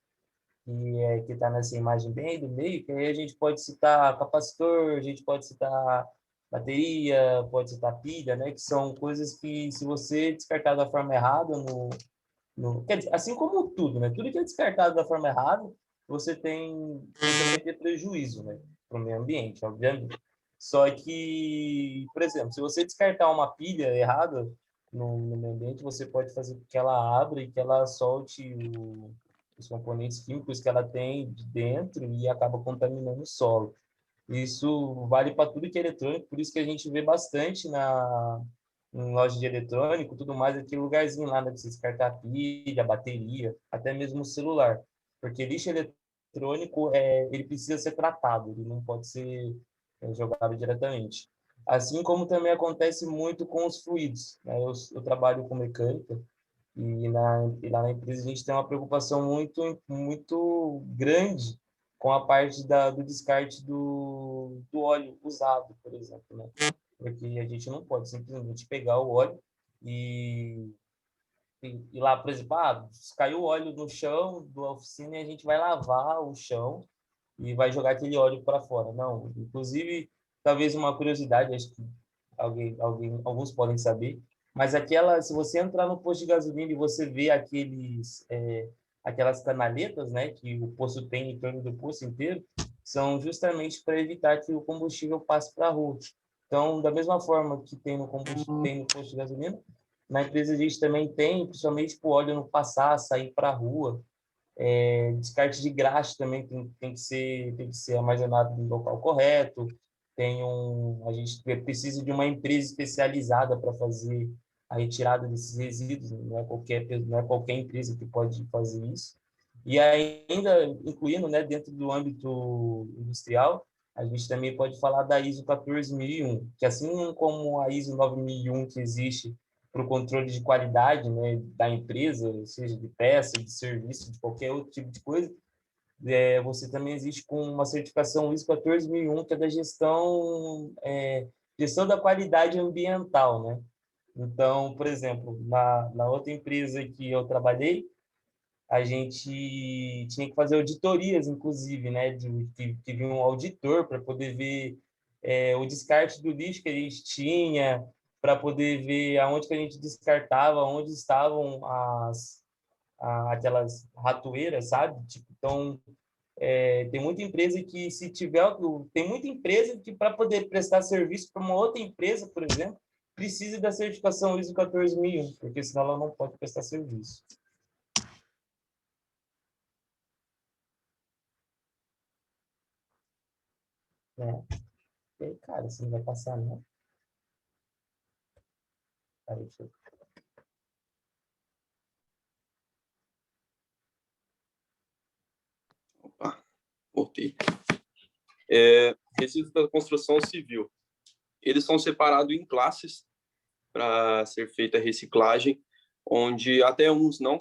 que está nessa imagem bem do meio, que aí a gente pode citar capacitor, a gente pode citar bateria, pode citar pilha, né? Que são coisas que, se você descartar da forma errada, quer dizer, assim como tudo, né? Tudo que é descartado da forma errada, você vai ter prejuízo, né? Para o meio ambiente, obviamente. Só que, por exemplo, se você descartar uma pilha errada no meio ambiente, você pode fazer com que ela abra e que ela solte os componentes químicos que ela tem de dentro e acaba contaminando o solo. Isso vale para tudo que é eletrônico, por isso que a gente vê bastante em loja de eletrônico, tudo mais, aquele lugarzinho lá, né, para você descartar pilha, bateria, até mesmo o celular. Porque lixo eletrônico, ele precisa ser tratado, ele não pode ser jogado diretamente. Assim como também acontece muito com os fluidos, né? Eu trabalho com mecânica e lá na empresa a gente tem uma preocupação muito grande com a parte do descarte do óleo usado, por exemplo, né? Porque a gente não pode simplesmente pegar o óleo e lá, por exemplo, caiu o óleo no chão da oficina e a gente vai lavar o chão e vai jogar aquele óleo para fora. Não, inclusive, talvez uma curiosidade, acho que alguns podem saber, mas se você entrar no posto de gasolina e você vê aquelas canaletas, né, que o posto tem em torno do posto inteiro, são justamente para evitar que o combustível passe para a rua. Então, da mesma forma que tem no posto de gasolina, na empresa a gente também tem, principalmente para o óleo não passar, sair para a rua. Descarte de graxa também tem que ser armazenado no local correto. A gente precisa de uma empresa especializada para fazer a retirada desses resíduos, não é qualquer empresa que pode fazer isso. E ainda incluindo, né, dentro do âmbito industrial, a gente também pode falar da ISO 14001, que assim como a ISO 9001 que existe para o controle de qualidade, né, da empresa, seja de peça, de serviço, de qualquer outro tipo de coisa, você também existe com uma certificação ISO 14001, que é da gestão da qualidade ambiental, né? Então, por exemplo, na outra empresa que eu trabalhei, a gente tinha que fazer auditorias, inclusive, né? Que vinha um auditor para poder ver o descarte do lixo que a gente tinha, para poder ver aonde que a gente descartava, onde estavam aquelas ratoeiras, sabe? Tipo, então, tem muita empresa que, se tiver... Tem muita empresa que, para poder prestar serviço para uma outra empresa, por exemplo, precisa da certificação ISO 14001, porque senão ela não pode prestar serviço. E aí, cara, você não vai passar, não? Aí, Opa, voltei. Resíduos da construção civil. eles são separados em classes para ser feita a reciclagem, onde até uns não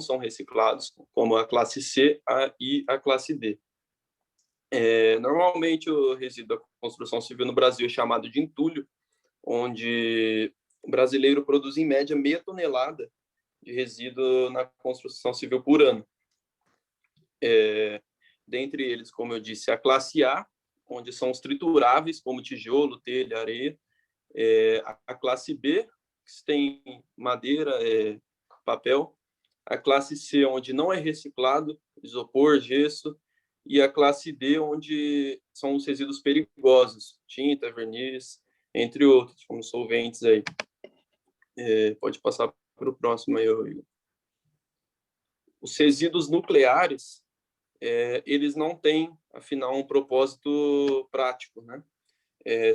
são reciclados, como a classe C e a classe D. Normalmente, o resíduo da construção civil no Brasil é chamado de entulho, onde o brasileiro produz, em média, meia tonelada de resíduo na construção civil por ano. Dentre eles, como eu disse, a classe A, onde são os trituráveis, como tijolo, telha, areia. A classe B, que tem madeira, papel. A classe C, onde não é reciclado, isopor, gesso. E a classe D, onde são os resíduos perigosos, tinta, verniz, entre outros, como solventes aí. Pode passar para o próximo aí, Igor. Os resíduos nucleares, eles não têm, afinal, um propósito prático, né?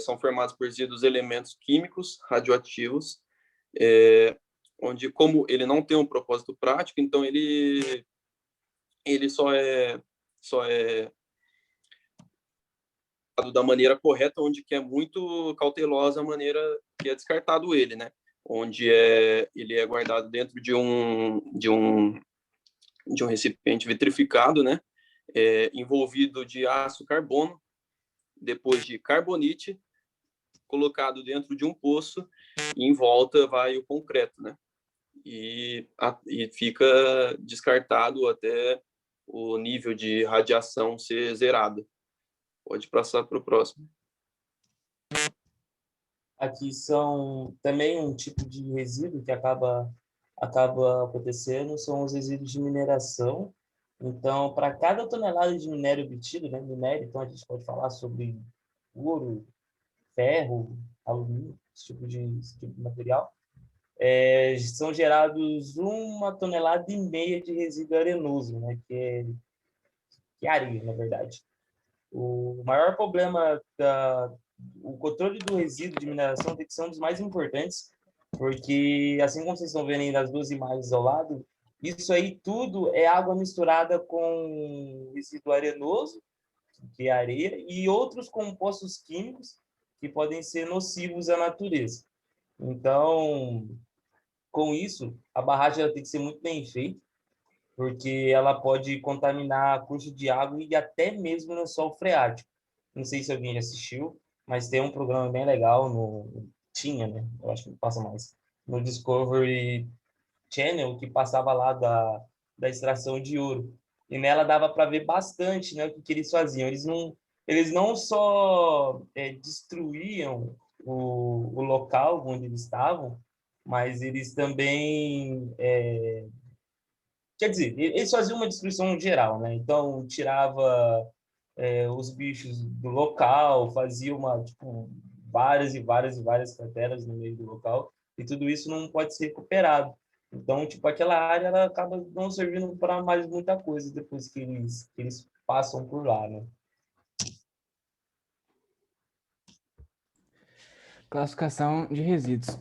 São formados por resíduos elementos químicos radioativos, onde, como ele não tem um propósito prático, então ele só é da maneira correta, onde que é muito cautelosa a maneira que é descartado ele, né? Onde ele é guardado dentro de um recipiente vitrificado, né? Envolvido de aço carbono, depois de carbonite, colocado dentro de um poço, e em volta vai o concreto, né? E fica descartado até o nível de radiação ser zerado. Pode passar para o próximo. Aqui são também um tipo de resíduo que acaba acontecendo, são os resíduos de mineração. Então, para cada tonelada de minério obtido, né, minério, então a gente pode falar sobre ouro, ferro, alumínio, esse tipo de material, são gerados 1,5 tonelada de resíduo arenoso, né, que é areia, na verdade. O maior problema o controle do resíduo de mineração tem que ser um dos mais importantes, porque, assim como vocês estão vendo aí nas duas imagens ao lado, isso aí tudo é água misturada com resíduo arenoso, que é areia, e outros compostos químicos que podem ser nocivos à natureza. Então, com isso, a barragem ela tem que ser muito bem feita, porque ela pode contaminar curso de água e até mesmo no lençol freático. Não sei se alguém já assistiu, mas tem um programa bem legal tinha, né? Eu acho que não passa mais. No Discovery Channel, que passava lá da extração de ouro. E nela dava para ver bastante, né, o que eles faziam. Eles não só destruíam o local onde eles estavam, mas eles também... quer dizer, eles faziam uma destruição geral, né? Então, tirava os bichos do local, fazia várias e várias e várias crateras no meio do local, e tudo isso não pode ser recuperado. Então, aquela área ela acaba não servindo para mais muita coisa depois que eles passam por lá, né? Classificação de resíduos.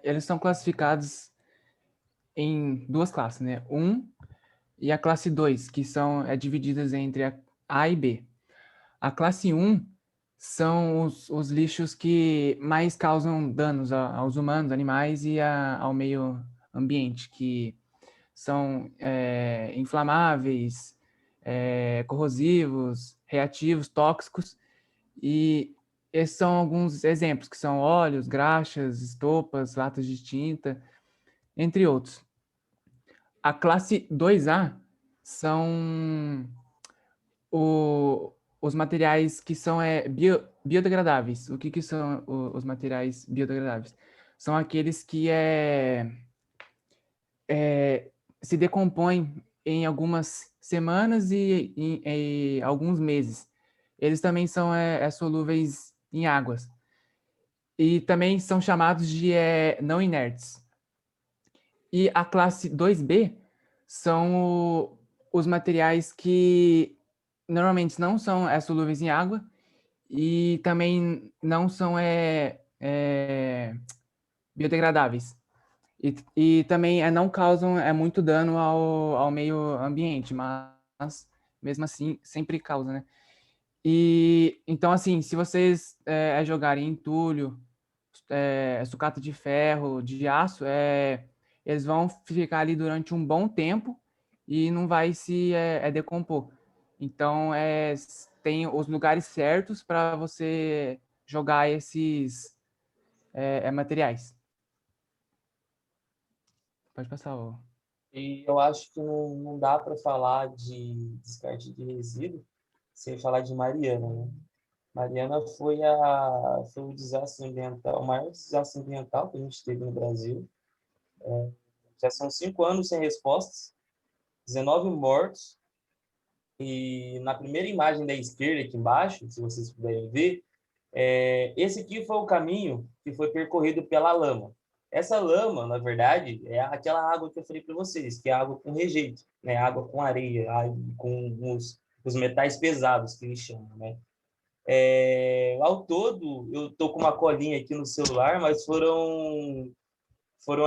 Eles são classificados em duas classes, né? 1 e a classe 2, que são divididas entre a A e B. A classe 1 são os lixos que mais causam danos aos humanos, animais e ao meio ambiente, que são inflamáveis, corrosivos, reativos, tóxicos, e esses são alguns exemplos, que são óleos, graxas, estopas, latas de tinta, entre outros. A classe 2A são os materiais que são biodegradáveis. O que são os materiais biodegradáveis? São aqueles que se decompõem em algumas semanas e em alguns meses. Eles também são solúveis em águas. E também são chamados de não inertes. E a classe 2B são os materiais que normalmente não são solúveis em água e também não são biodegradáveis. E também não causam muito dano ao meio ambiente, mas mesmo assim sempre causa, né? E então, assim, se vocês jogarem entulho, sucata de ferro, de aço, eles vão ficar ali durante um bom tempo e não vai se decompor. Então, tem os lugares certos para você jogar esses materiais. Pode passar, ô. E eu acho que não dá para falar de descarte de resíduo sem falar de Mariana, né? Mariana foi o desastre ambiental, o maior desastre ambiental que a gente teve no Brasil. Já são 5 anos sem respostas, 19 mortos, e na primeira imagem da esquerda aqui embaixo, se vocês puderem ver, esse aqui foi o caminho que foi percorrido pela lama. Essa lama, na verdade, é aquela água que eu falei para vocês, que é água com rejeito, né? Água com areia, com os metais pesados, que eles chamam, né? Ao todo, eu estou com uma colinha aqui no celular, mas foram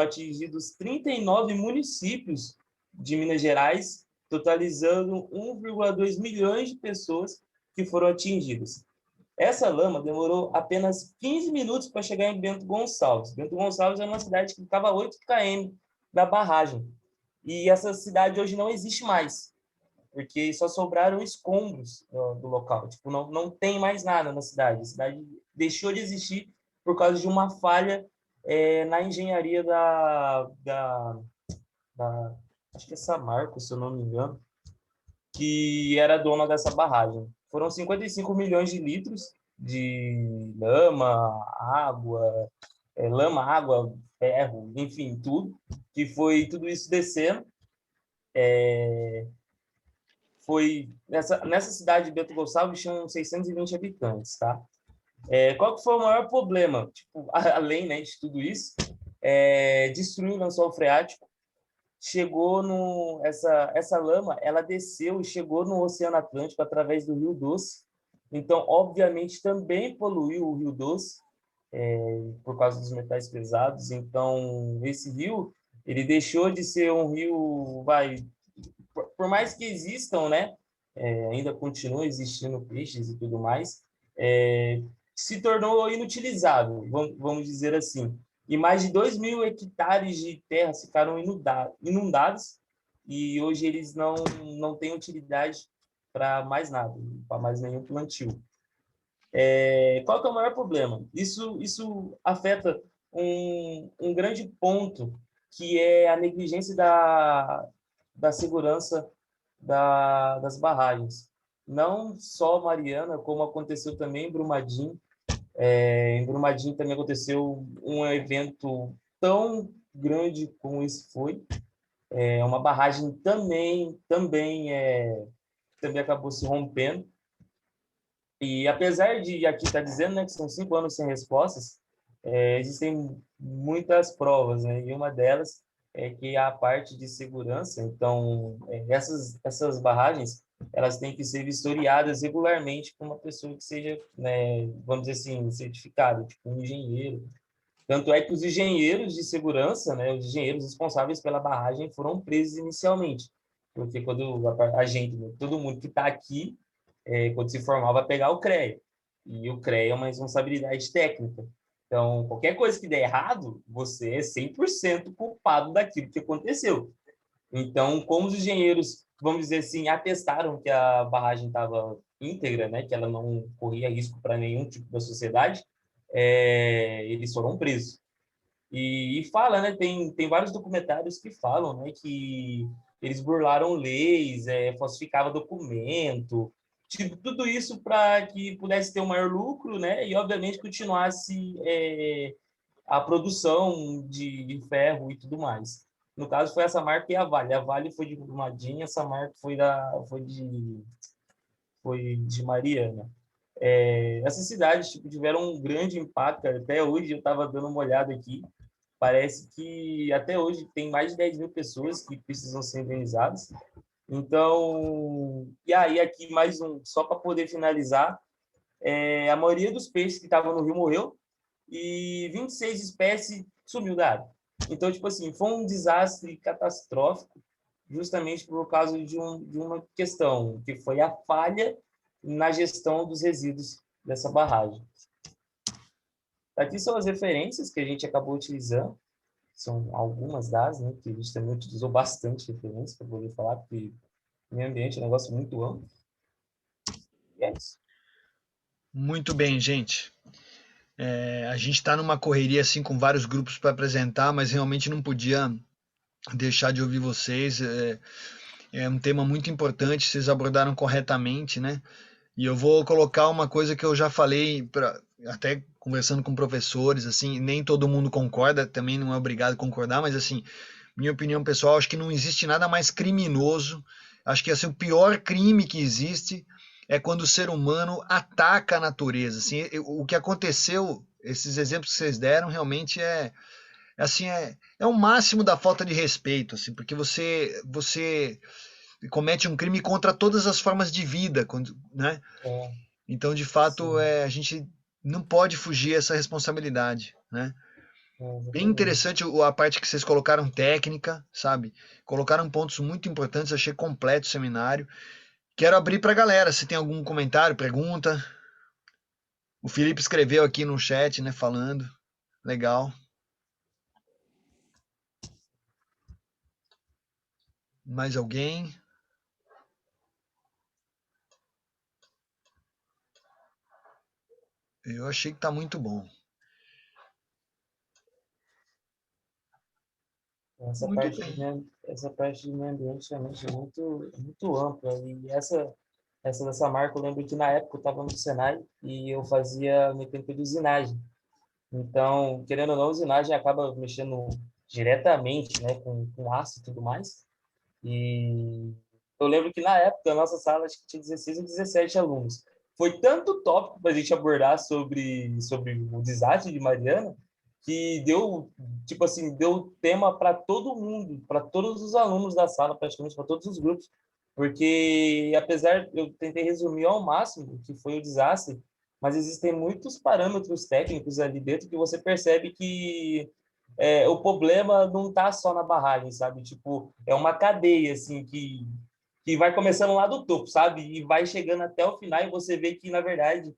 atingidos 39 municípios de Minas Gerais, totalizando 1,2 milhões de pessoas que foram atingidas. Essa lama demorou apenas 15 minutos para chegar em Bento Gonçalves. Bento Gonçalves é uma cidade que ficava a 8 km da barragem. E essa cidade hoje não existe mais, porque só sobraram escombros do local. Tipo, não tem mais nada na cidade. A cidade deixou de existir por causa de uma falha na engenharia acho que é Samarco, se eu não me engano, que era dona dessa barragem. Foram 55 milhões de litros de lama, água, ferro, enfim, tudo, que foi tudo isso descendo. Foi nessa cidade de Bento Gonçalves tinham 620 habitantes, tá? Qual que foi o maior problema? Tipo, além, né, de tudo isso, destruiu o lençol freático, chegou essa lama, ela desceu e chegou no Oceano Atlântico através do Rio Doce. Então, obviamente, também poluiu o Rio Doce por causa dos metais pesados. Então, esse rio, ele deixou de ser um rio, por mais que existam, né, ainda continuam existindo peixes e tudo mais, se tornou inutilizável, vamos dizer assim. E mais de 2.000 hectares de terra ficaram inundados e hoje eles não têm utilidade para mais nada, para mais nenhum plantio. Qual que é o maior problema? Isso afeta um grande ponto, que é a negligência da segurança das barragens. Não só Mariana, como aconteceu também em Brumadinho. Em Brumadinho também aconteceu um evento tão grande como esse foi. Uma barragem também acabou se rompendo. E apesar de aqui estar dizendo, né, que são 5 anos sem respostas, existem muitas provas, né? E uma delas é que a parte de segurança. Então, essas barragens, elas têm que ser vistoriadas regularmente por uma pessoa que seja, né, vamos dizer assim, certificada, tipo um engenheiro. Tanto é que os engenheiros de segurança, né, os engenheiros responsáveis pela barragem foram presos inicialmente, porque quando a gente, né, todo mundo que está aqui, quando se formar, vai pegar o CREA. E o CREA é uma responsabilidade técnica. Então, qualquer coisa que der errado, você é 100% culpado daquilo que aconteceu. Então, como os engenheiros, vamos dizer assim, atestaram que a barragem estava íntegra, né, que ela não corria risco para nenhum tipo da sociedade, eles foram presos. E fala, né, tem vários documentários que falam, né, que eles burlaram leis, falsificavam documento, tipo, tudo isso para que pudesse ter um maior lucro, né, e obviamente continuasse a produção de ferro e tudo mais. No caso, foi essa marca e a Vale. A Vale foi de Brumadinho, essa marca foi de Mariana. Essas cidades tipo, tiveram um grande impacto. Até hoje, eu estava dando uma olhada aqui, parece que até hoje tem mais de 10.000 pessoas que precisam ser indenizadas. Então, e aí aqui mais um, só para poder finalizar, a maioria dos peixes que estavam no rio morreu e 26 espécies sumiu da água. Então, tipo assim, foi um desastre catastrófico, justamente por causa de uma questão, que foi a falha na gestão dos resíduos dessa barragem. Aqui são as referências que a gente acabou utilizando, são algumas das, né, que a gente também utilizou bastante referências, para poder falar, porque meio ambiente é um negócio muito amplo. E é isso. Muito bem, gente. A gente está numa correria assim com vários grupos para apresentar, mas realmente não podia deixar de ouvir vocês. É um tema muito importante, vocês abordaram corretamente, né? E eu vou colocar uma coisa que eu já falei, até conversando com professores, assim, nem todo mundo concorda, também não é obrigado a concordar, mas assim, minha opinião pessoal, acho que não existe nada mais criminoso. Acho que assim, o pior crime que existe é quando o ser humano ataca a natureza. Assim, o que aconteceu, esses exemplos que vocês deram, realmente é o máximo da falta de respeito, assim, porque você comete um crime contra todas as formas de vida, né? Então, de fato, a gente não pode fugir essa responsabilidade, né? Bem interessante a parte que vocês colocaram técnica, sabe? Colocaram pontos muito importantes, achei completo o seminário. Quero abrir para a galera, se tem algum comentário, pergunta. O Felipe escreveu aqui no chat, né, falando. Legal. Mais alguém? Eu achei que está muito bom. Essa parte do meio ambiente realmente é muito ampla. E dessa marca, eu lembro que na época eu estava no Senai e eu fazia mecânica de usinagem. Então, querendo ou não, a usinagem acaba mexendo diretamente, né, com aço e tudo mais. E eu lembro que na época a nossa sala acho que tinha 16 ou 17 alunos. Foi tanto tópico para a gente abordar sobre o desastre de Mariana que deu, tipo assim, deu tema para todo mundo, para todos os alunos da sala, praticamente para todos os grupos, porque apesar eu tentei resumir ao máximo o que foi o desastre, mas existem muitos parâmetros técnicos ali dentro que você percebe que o problema não está só na barragem, sabe? Tipo, é uma cadeia, assim, que vai começando lá do topo, sabe? E vai chegando até o final e você vê que, na verdade,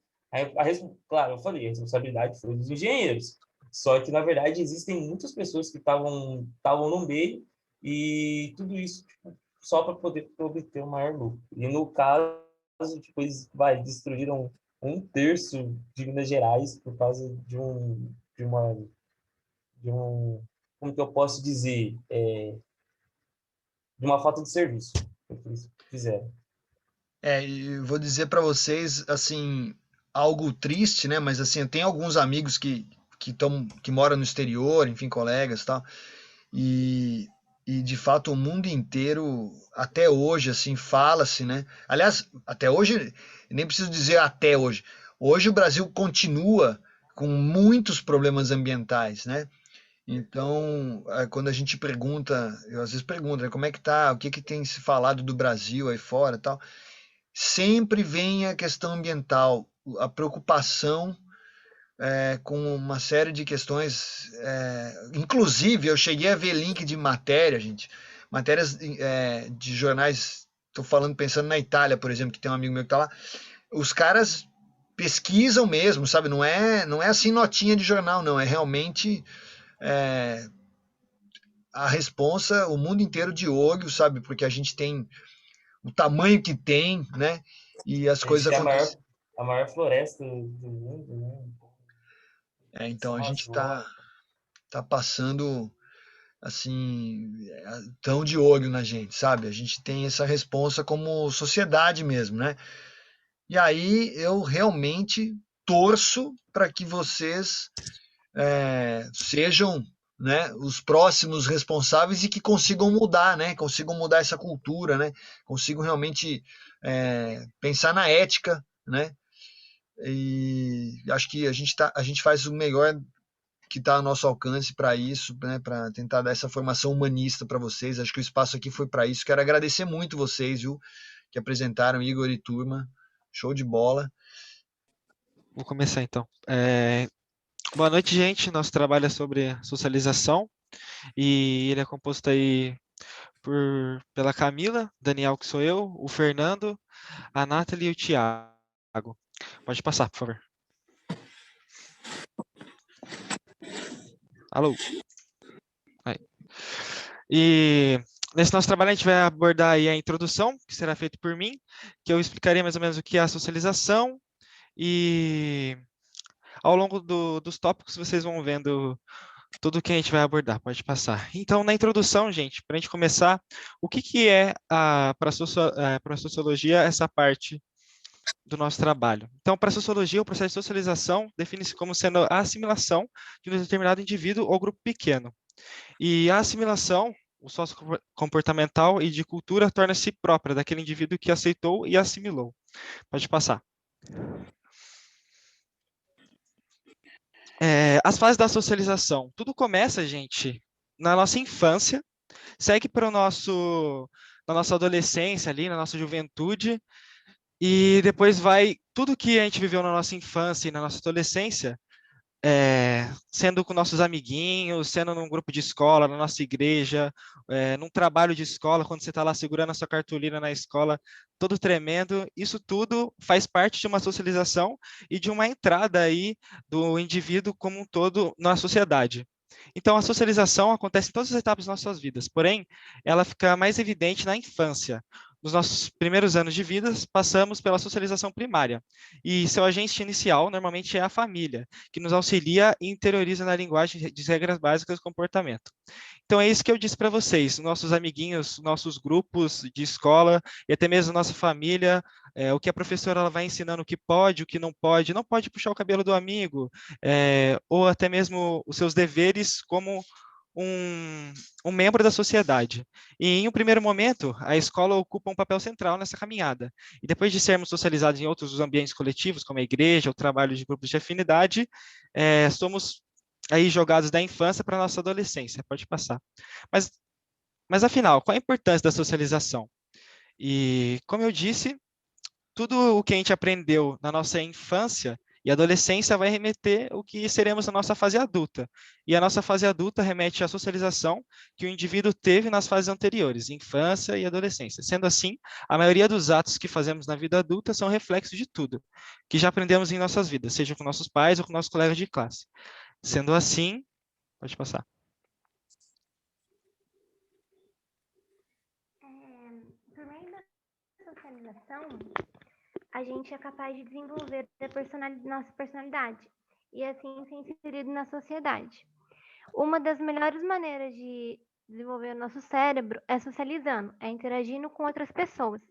claro, eu falei, a responsabilidade foi dos engenheiros. Só que, na verdade, existem muitas pessoas que estavam no meio e tudo isso tipo, só para poder obter um maior lucro. E, no caso, tipo, eles destruíram 1/3 de Minas Gerais por causa de um, como que eu posso dizer, de uma falta de serviço que eles fizeram. E vou dizer para vocês, assim, algo triste, né? Mas assim, eu tenho alguns amigos que moram no exterior, enfim, colegas e tal, e de fato o mundo inteiro, até hoje, assim, fala-se, né? Aliás, até hoje, nem preciso dizer até hoje. Hoje o Brasil continua com muitos problemas ambientais, né? Então, quando a gente pergunta, eu às vezes pergunto, né, como é que tá, o que tem se falado do Brasil aí fora e tal, sempre vem a questão ambiental, a preocupação com uma série de questões. Inclusive, eu cheguei a ver link de matéria, gente, matérias de jornais, estou falando, pensando na Itália, por exemplo, que tem um amigo meu que está lá, os caras pesquisam mesmo, sabe? Não é assim notinha de jornal, não, é realmente a responsa, o mundo inteiro de olho, sabe? Porque a gente tem o tamanho que tem, né? E as coisas acontecem. A maior floresta do mundo, né? Então a gente tá passando assim, tão de olho na gente, sabe? A gente tem essa responsa como sociedade mesmo, né? E aí eu realmente torço para que vocês sejam, né, os próximos responsáveis e que consigam mudar, né? Consigam mudar essa cultura, né? Consigam realmente pensar na ética, né? E acho que a gente faz o melhor que está ao nosso alcance para isso, né, para tentar dar essa formação humanista para vocês. Acho que o espaço aqui foi para isso. Quero agradecer muito vocês, viu, que apresentaram, Igor e turma. Show de bola. Vou começar então. Boa noite, gente. Nosso trabalho é sobre socialização e ele é composto aí pela Camila, Daniel, que sou eu, o Fernando, a Nathalie e o Thiago. Pode passar, por favor. Alô? Aí. E nesse nosso trabalho a gente vai abordar aí a introdução, que será feito por mim, que eu explicarei mais ou menos o que é a socialização, e ao longo dos tópicos vocês vão vendo tudo que a gente vai abordar. Pode passar. Então, na introdução, gente, para a gente começar, o que é para a sociologia essa parte do nosso trabalho? Então, para a sociologia, o processo de socialização define-se como sendo a assimilação de um determinado indivíduo ou grupo pequeno. E a assimilação, o sociocomportamental e de cultura, torna-se própria daquele indivíduo que aceitou e assimilou. Pode passar. As fases da socialização. Tudo começa, gente, na nossa infância, segue para na nossa adolescência ali, na nossa juventude, e depois vai tudo que a gente viveu na nossa infância e na nossa adolescência, sendo com nossos amiguinhos, sendo num grupo de escola, na nossa igreja, num trabalho de escola, quando você está lá segurando a sua cartolina na escola, todo tremendo, isso tudo faz parte de uma socialização e de uma entrada aí do indivíduo como um todo na sociedade. Então, a socialização acontece em todas as etapas das nossas vidas, porém, ela fica mais evidente na infância. Nos nossos primeiros anos de vida, passamos pela socialização primária, e seu agente inicial normalmente é a família, que nos auxilia e interioriza na linguagem de regras básicas do comportamento. Então, é isso que eu disse para vocês, nossos amiguinhos, nossos grupos de escola, e até mesmo nossa família, o que a professora ela vai ensinando o que pode, o que não pode puxar o cabelo do amigo, ou até mesmo os seus deveres como um membro da sociedade. E em um primeiro momento, a escola ocupa um papel central nessa caminhada. E depois de sermos socializados em outros ambientes coletivos, como a igreja, o trabalho de grupos de afinidade, somos aí jogados da infância para a nossa adolescência. Pode passar. Mas afinal, qual a importância da socialização? E, como eu disse, tudo o que a gente aprendeu na nossa infância e adolescência vai remeter o que seremos na nossa fase adulta. E a nossa fase adulta remete à socialização que o indivíduo teve nas fases anteriores, infância e adolescência. Sendo assim, a maioria dos atos que fazemos na vida adulta são reflexos de tudo que já aprendemos em nossas vidas, seja com nossos pais ou com nossos colegas de classe. Sendo assim, pode passar. Por meio da socialização, a gente é capaz de desenvolver nossa personalidade e assim ser inserido na sociedade. Uma das melhores maneiras de desenvolver o nosso cérebro é socializando, é interagindo com outras pessoas.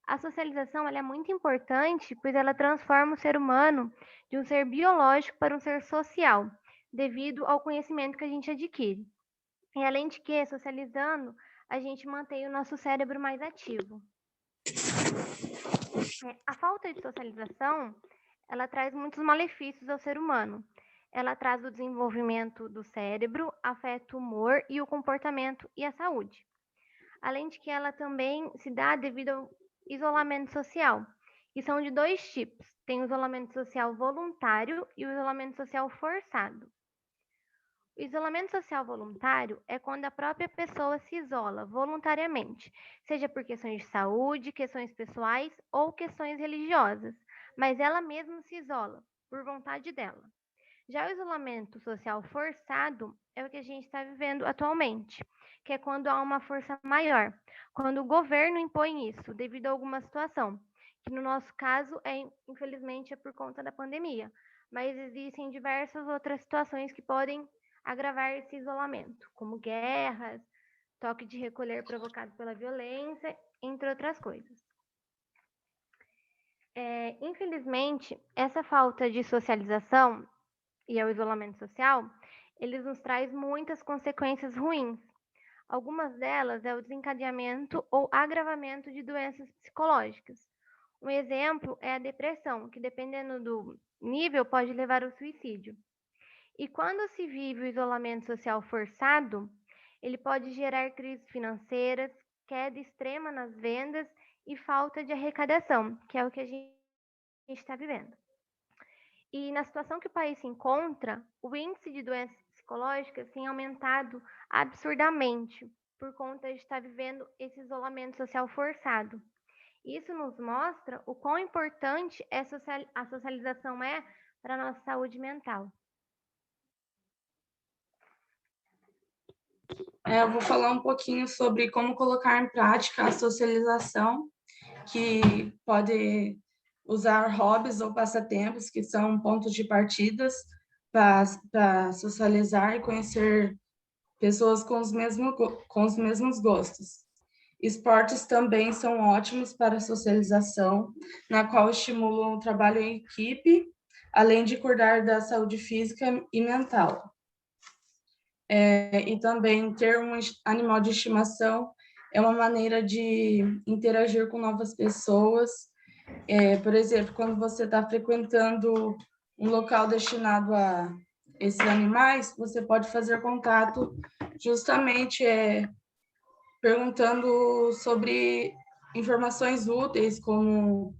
A socialização ela é muito importante, pois ela transforma o ser humano de um ser biológico para um ser social, devido ao conhecimento que a gente adquire. E além de que, socializando, a gente mantém o nosso cérebro mais ativo. A falta de socialização, ela traz muitos malefícios ao ser humano. Ela traz o desenvolvimento do cérebro, afeta o humor e o comportamento e a saúde. Além de que ela também se dá devido ao isolamento social, que são de dois tipos. Tem o isolamento social voluntário e o isolamento social forçado. O isolamento social voluntário é quando a própria pessoa se isola voluntariamente, seja por questões de saúde, questões pessoais ou questões religiosas, mas ela mesma se isola, por vontade dela. Já o isolamento social forçado é o que a gente está vivendo atualmente, que é quando há uma força maior, quando o governo impõe isso devido a alguma situação, que no nosso caso, infelizmente, é por conta da pandemia, mas existem diversas outras situações que podem agravar esse isolamento, como guerras, toque de recolher provocado pela violência, entre outras coisas. Infelizmente, essa falta de socialização e o isolamento social, eles nos traz muitas consequências ruins. Algumas delas é o desencadeamento ou agravamento de doenças psicológicas. Um exemplo é a depressão, que dependendo do nível pode levar ao suicídio. E quando se vive o isolamento social forçado, ele pode gerar crises financeiras, queda extrema nas vendas e falta de arrecadação, que é o que a gente está vivendo. E na situação que o país se encontra, o índice de doenças psicológicas tem aumentado absurdamente por conta de estar vivendo esse isolamento social forçado. Isso nos mostra o quão importante a socialização é para a nossa saúde mental. Eu vou falar um pouquinho sobre como colocar em prática a socialização, que pode usar hobbies ou passatempos, que são pontos de partidas para socializar e conhecer pessoas com os mesmos gostos. Esportes também são ótimos para a socialização, na qual estimulam o trabalho em equipe, além de cuidar da saúde física e mental. E também ter um animal de estimação é uma maneira de interagir com novas pessoas. Por exemplo, quando você está frequentando um local destinado a esses animais, você pode fazer contato justamente perguntando sobre informações úteis, como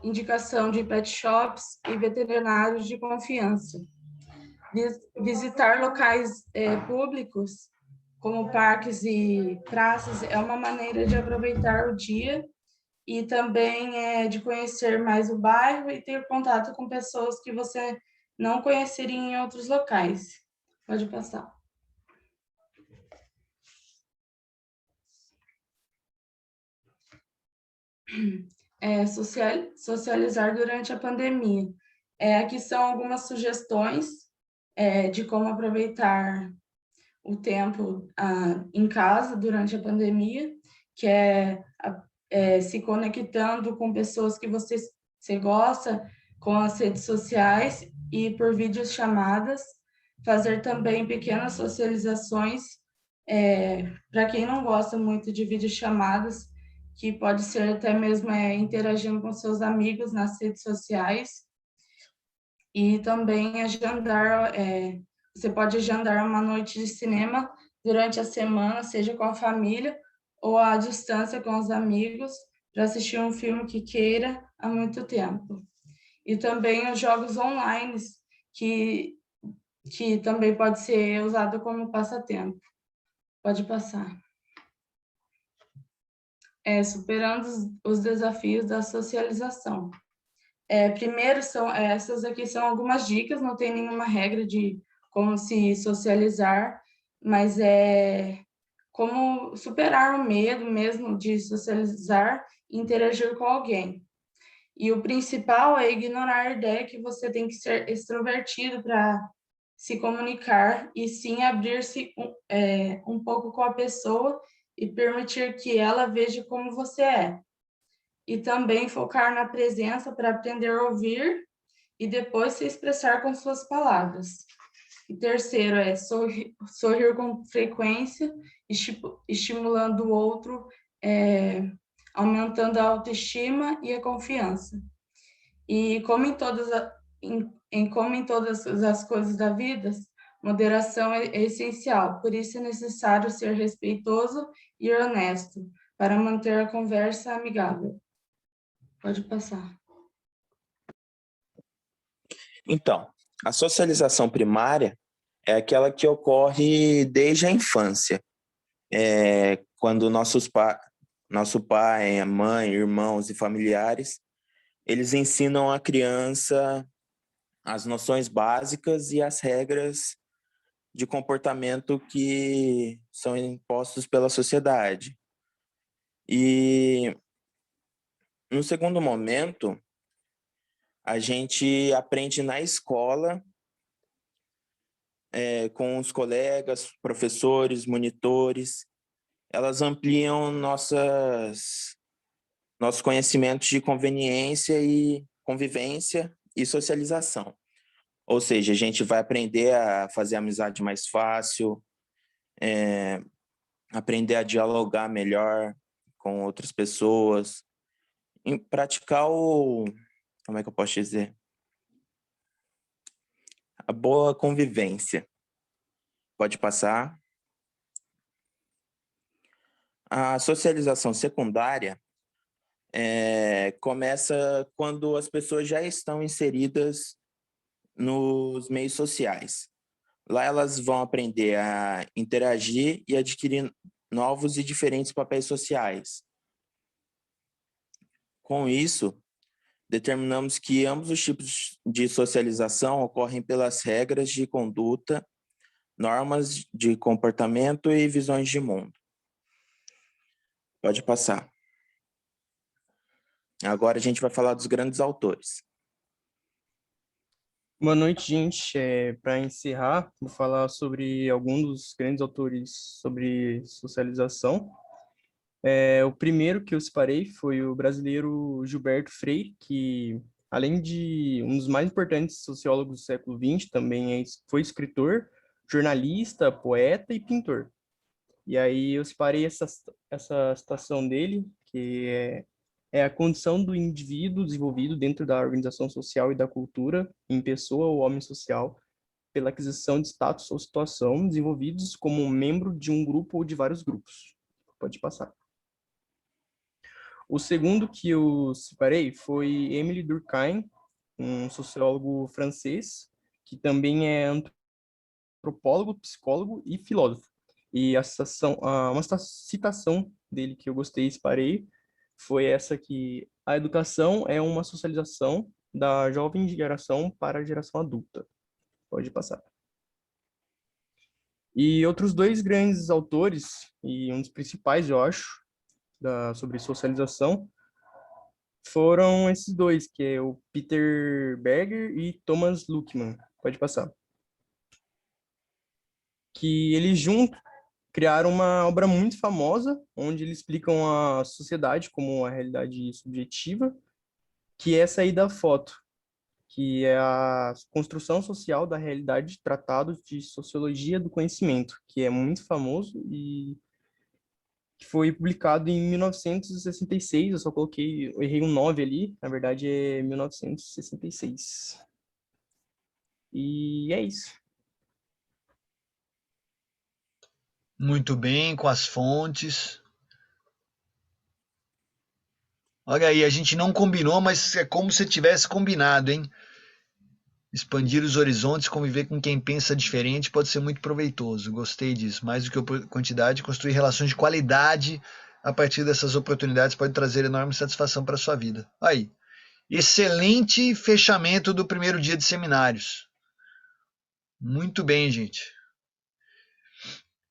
indicação de pet shops e veterinários de confiança. Visitar locais públicos, como parques e praças, é uma maneira de aproveitar o dia e também de conhecer mais o bairro e ter contato com pessoas que você não conheceria em outros locais. Pode passar. Socializar durante a pandemia. Aqui são algumas sugestões de como aproveitar o tempo em casa durante a pandemia, que se conectando com pessoas que você gosta, com as redes sociais e por videochamadas, fazer também pequenas socializações, para quem não gosta muito de videochamadas, que pode ser até mesmo interagindo com seus amigos nas redes sociais, e também agendar, você pode agendar uma noite de cinema durante a semana, seja com a família ou à distância com os amigos, para assistir um filme que queira há muito tempo. E também os jogos online, que também pode ser usado como passatempo. Pode passar. Superando os desafios da socialização. Primeiro, essas aqui são algumas dicas, não tem nenhuma regra de como se socializar, mas como superar o medo mesmo de socializar e interagir com alguém. E o principal é ignorar a ideia que você tem que ser extrovertido para se comunicar, e sim abrir-se um pouco com a pessoa e permitir que ela veja como você é. E também focar na presença para aprender a ouvir e depois se expressar com suas palavras. E terceiro sorrir com frequência, estimulando o outro, aumentando a autoestima e a confiança. E como em todas as coisas da vida, moderação é essencial, por isso é necessário ser respeitoso e honesto, para manter a conversa amigável. Pode passar. Então, a socialização primária é aquela que ocorre desde a infância, quando nosso pai, a mãe, irmãos e familiares, eles ensinam a criança as noções básicas e as regras de comportamento que são impostos pela sociedade. E no segundo momento, a gente aprende na escola, com os colegas, professores, monitores. Elas ampliam nossos conhecimentos de conveniência e convivência e socialização. Ou seja, a gente vai aprender a fazer amizade mais fácil, aprender a dialogar melhor com outras pessoas, em praticar como é que eu posso dizer? A boa convivência. Pode passar. A socialização secundária começa quando as pessoas já estão inseridas nos meios sociais. Lá elas vão aprender a interagir e adquirir novos e diferentes papéis sociais. Com isso, determinamos que ambos os tipos de socialização ocorrem pelas regras de conduta, normas de comportamento e visões de mundo. Pode passar. Agora a gente vai falar dos grandes autores. Boa noite, gente. Para encerrar, vou falar sobre alguns dos grandes autores sobre socialização. O primeiro que eu separei foi o brasileiro Gilberto Freire, que, além de um dos mais importantes sociólogos do século XX, também foi escritor, jornalista, poeta e pintor. E aí eu separei essa citação dele, que é a condição do indivíduo desenvolvido dentro da organização social e da cultura, em pessoa ou homem social, pela aquisição de status ou situação, desenvolvidos como membro de um grupo ou de vários grupos. Pode passar. O segundo que eu separei foi Émile Durkheim, um sociólogo francês, que também é antropólogo, psicólogo e filósofo. E uma citação dele que eu gostei e separei foi essa que a educação é uma socialização da jovem geração para a geração adulta. Pode passar. E outros dois grandes autores, e um dos principais, eu acho, sobre socialização, foram esses dois, que é o Peter Berger e Thomas Luckmann. Pode passar. Que eles juntos criaram uma obra muito famosa, onde eles explicam a sociedade como a realidade subjetiva, que é essa aí da foto, que é a construção social da realidade tratado de sociologia do conhecimento, que é muito famoso e que foi publicado em 1966, eu só eu errei um 9 ali, na verdade é 1966. E é isso. Muito bem, com as fontes. Olha aí, a gente não combinou, mas é como se tivesse combinado, hein? Expandir os horizontes, conviver com quem pensa diferente pode ser muito proveitoso. Gostei disso. Mais do que quantidade, construir relações de qualidade a partir dessas oportunidades pode trazer enorme satisfação para a sua vida. Aí, excelente fechamento do primeiro dia de seminários. Muito bem, gente.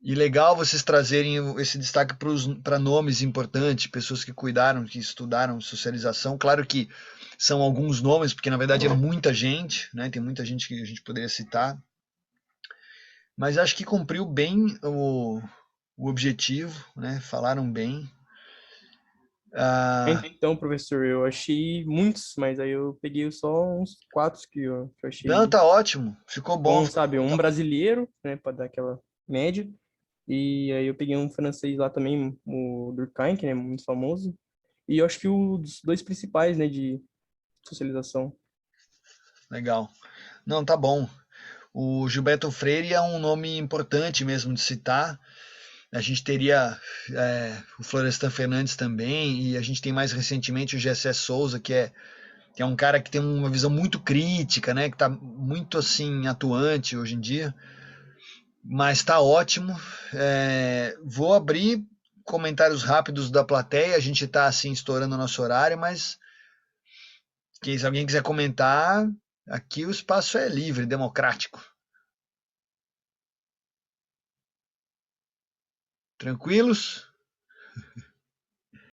E legal vocês trazerem esse destaque para nomes importantes, pessoas que cuidaram, que estudaram socialização. Claro que são alguns nomes, porque na verdade é muita gente, né? Tem muita gente que a gente poderia citar. Mas acho que cumpriu bem o objetivo, né? Falaram bem. Então, professor, eu achei muitos, mas aí eu peguei só uns 4 que eu achei. Não, tá ótimo. Ficou bom. Sabe, um brasileiro, né, para dar aquela média. E aí eu peguei um francês lá também, o Durkheim, que é muito famoso. E eu acho que os dois principais, né, de socialização. Legal. Não, tá bom. O Gilberto Freire é um nome importante mesmo de citar. A gente teria o Florestan Fernandes também, e a gente tem mais recentemente o Gessé Souza, que é um cara que tem uma visão muito crítica, né, que está muito assim atuante hoje em dia. Mas está ótimo. Vou abrir comentários rápidos da plateia. A gente está assim estourando o nosso horário, mas se alguém quiser comentar, aqui o espaço é livre, democrático. Tranquilos?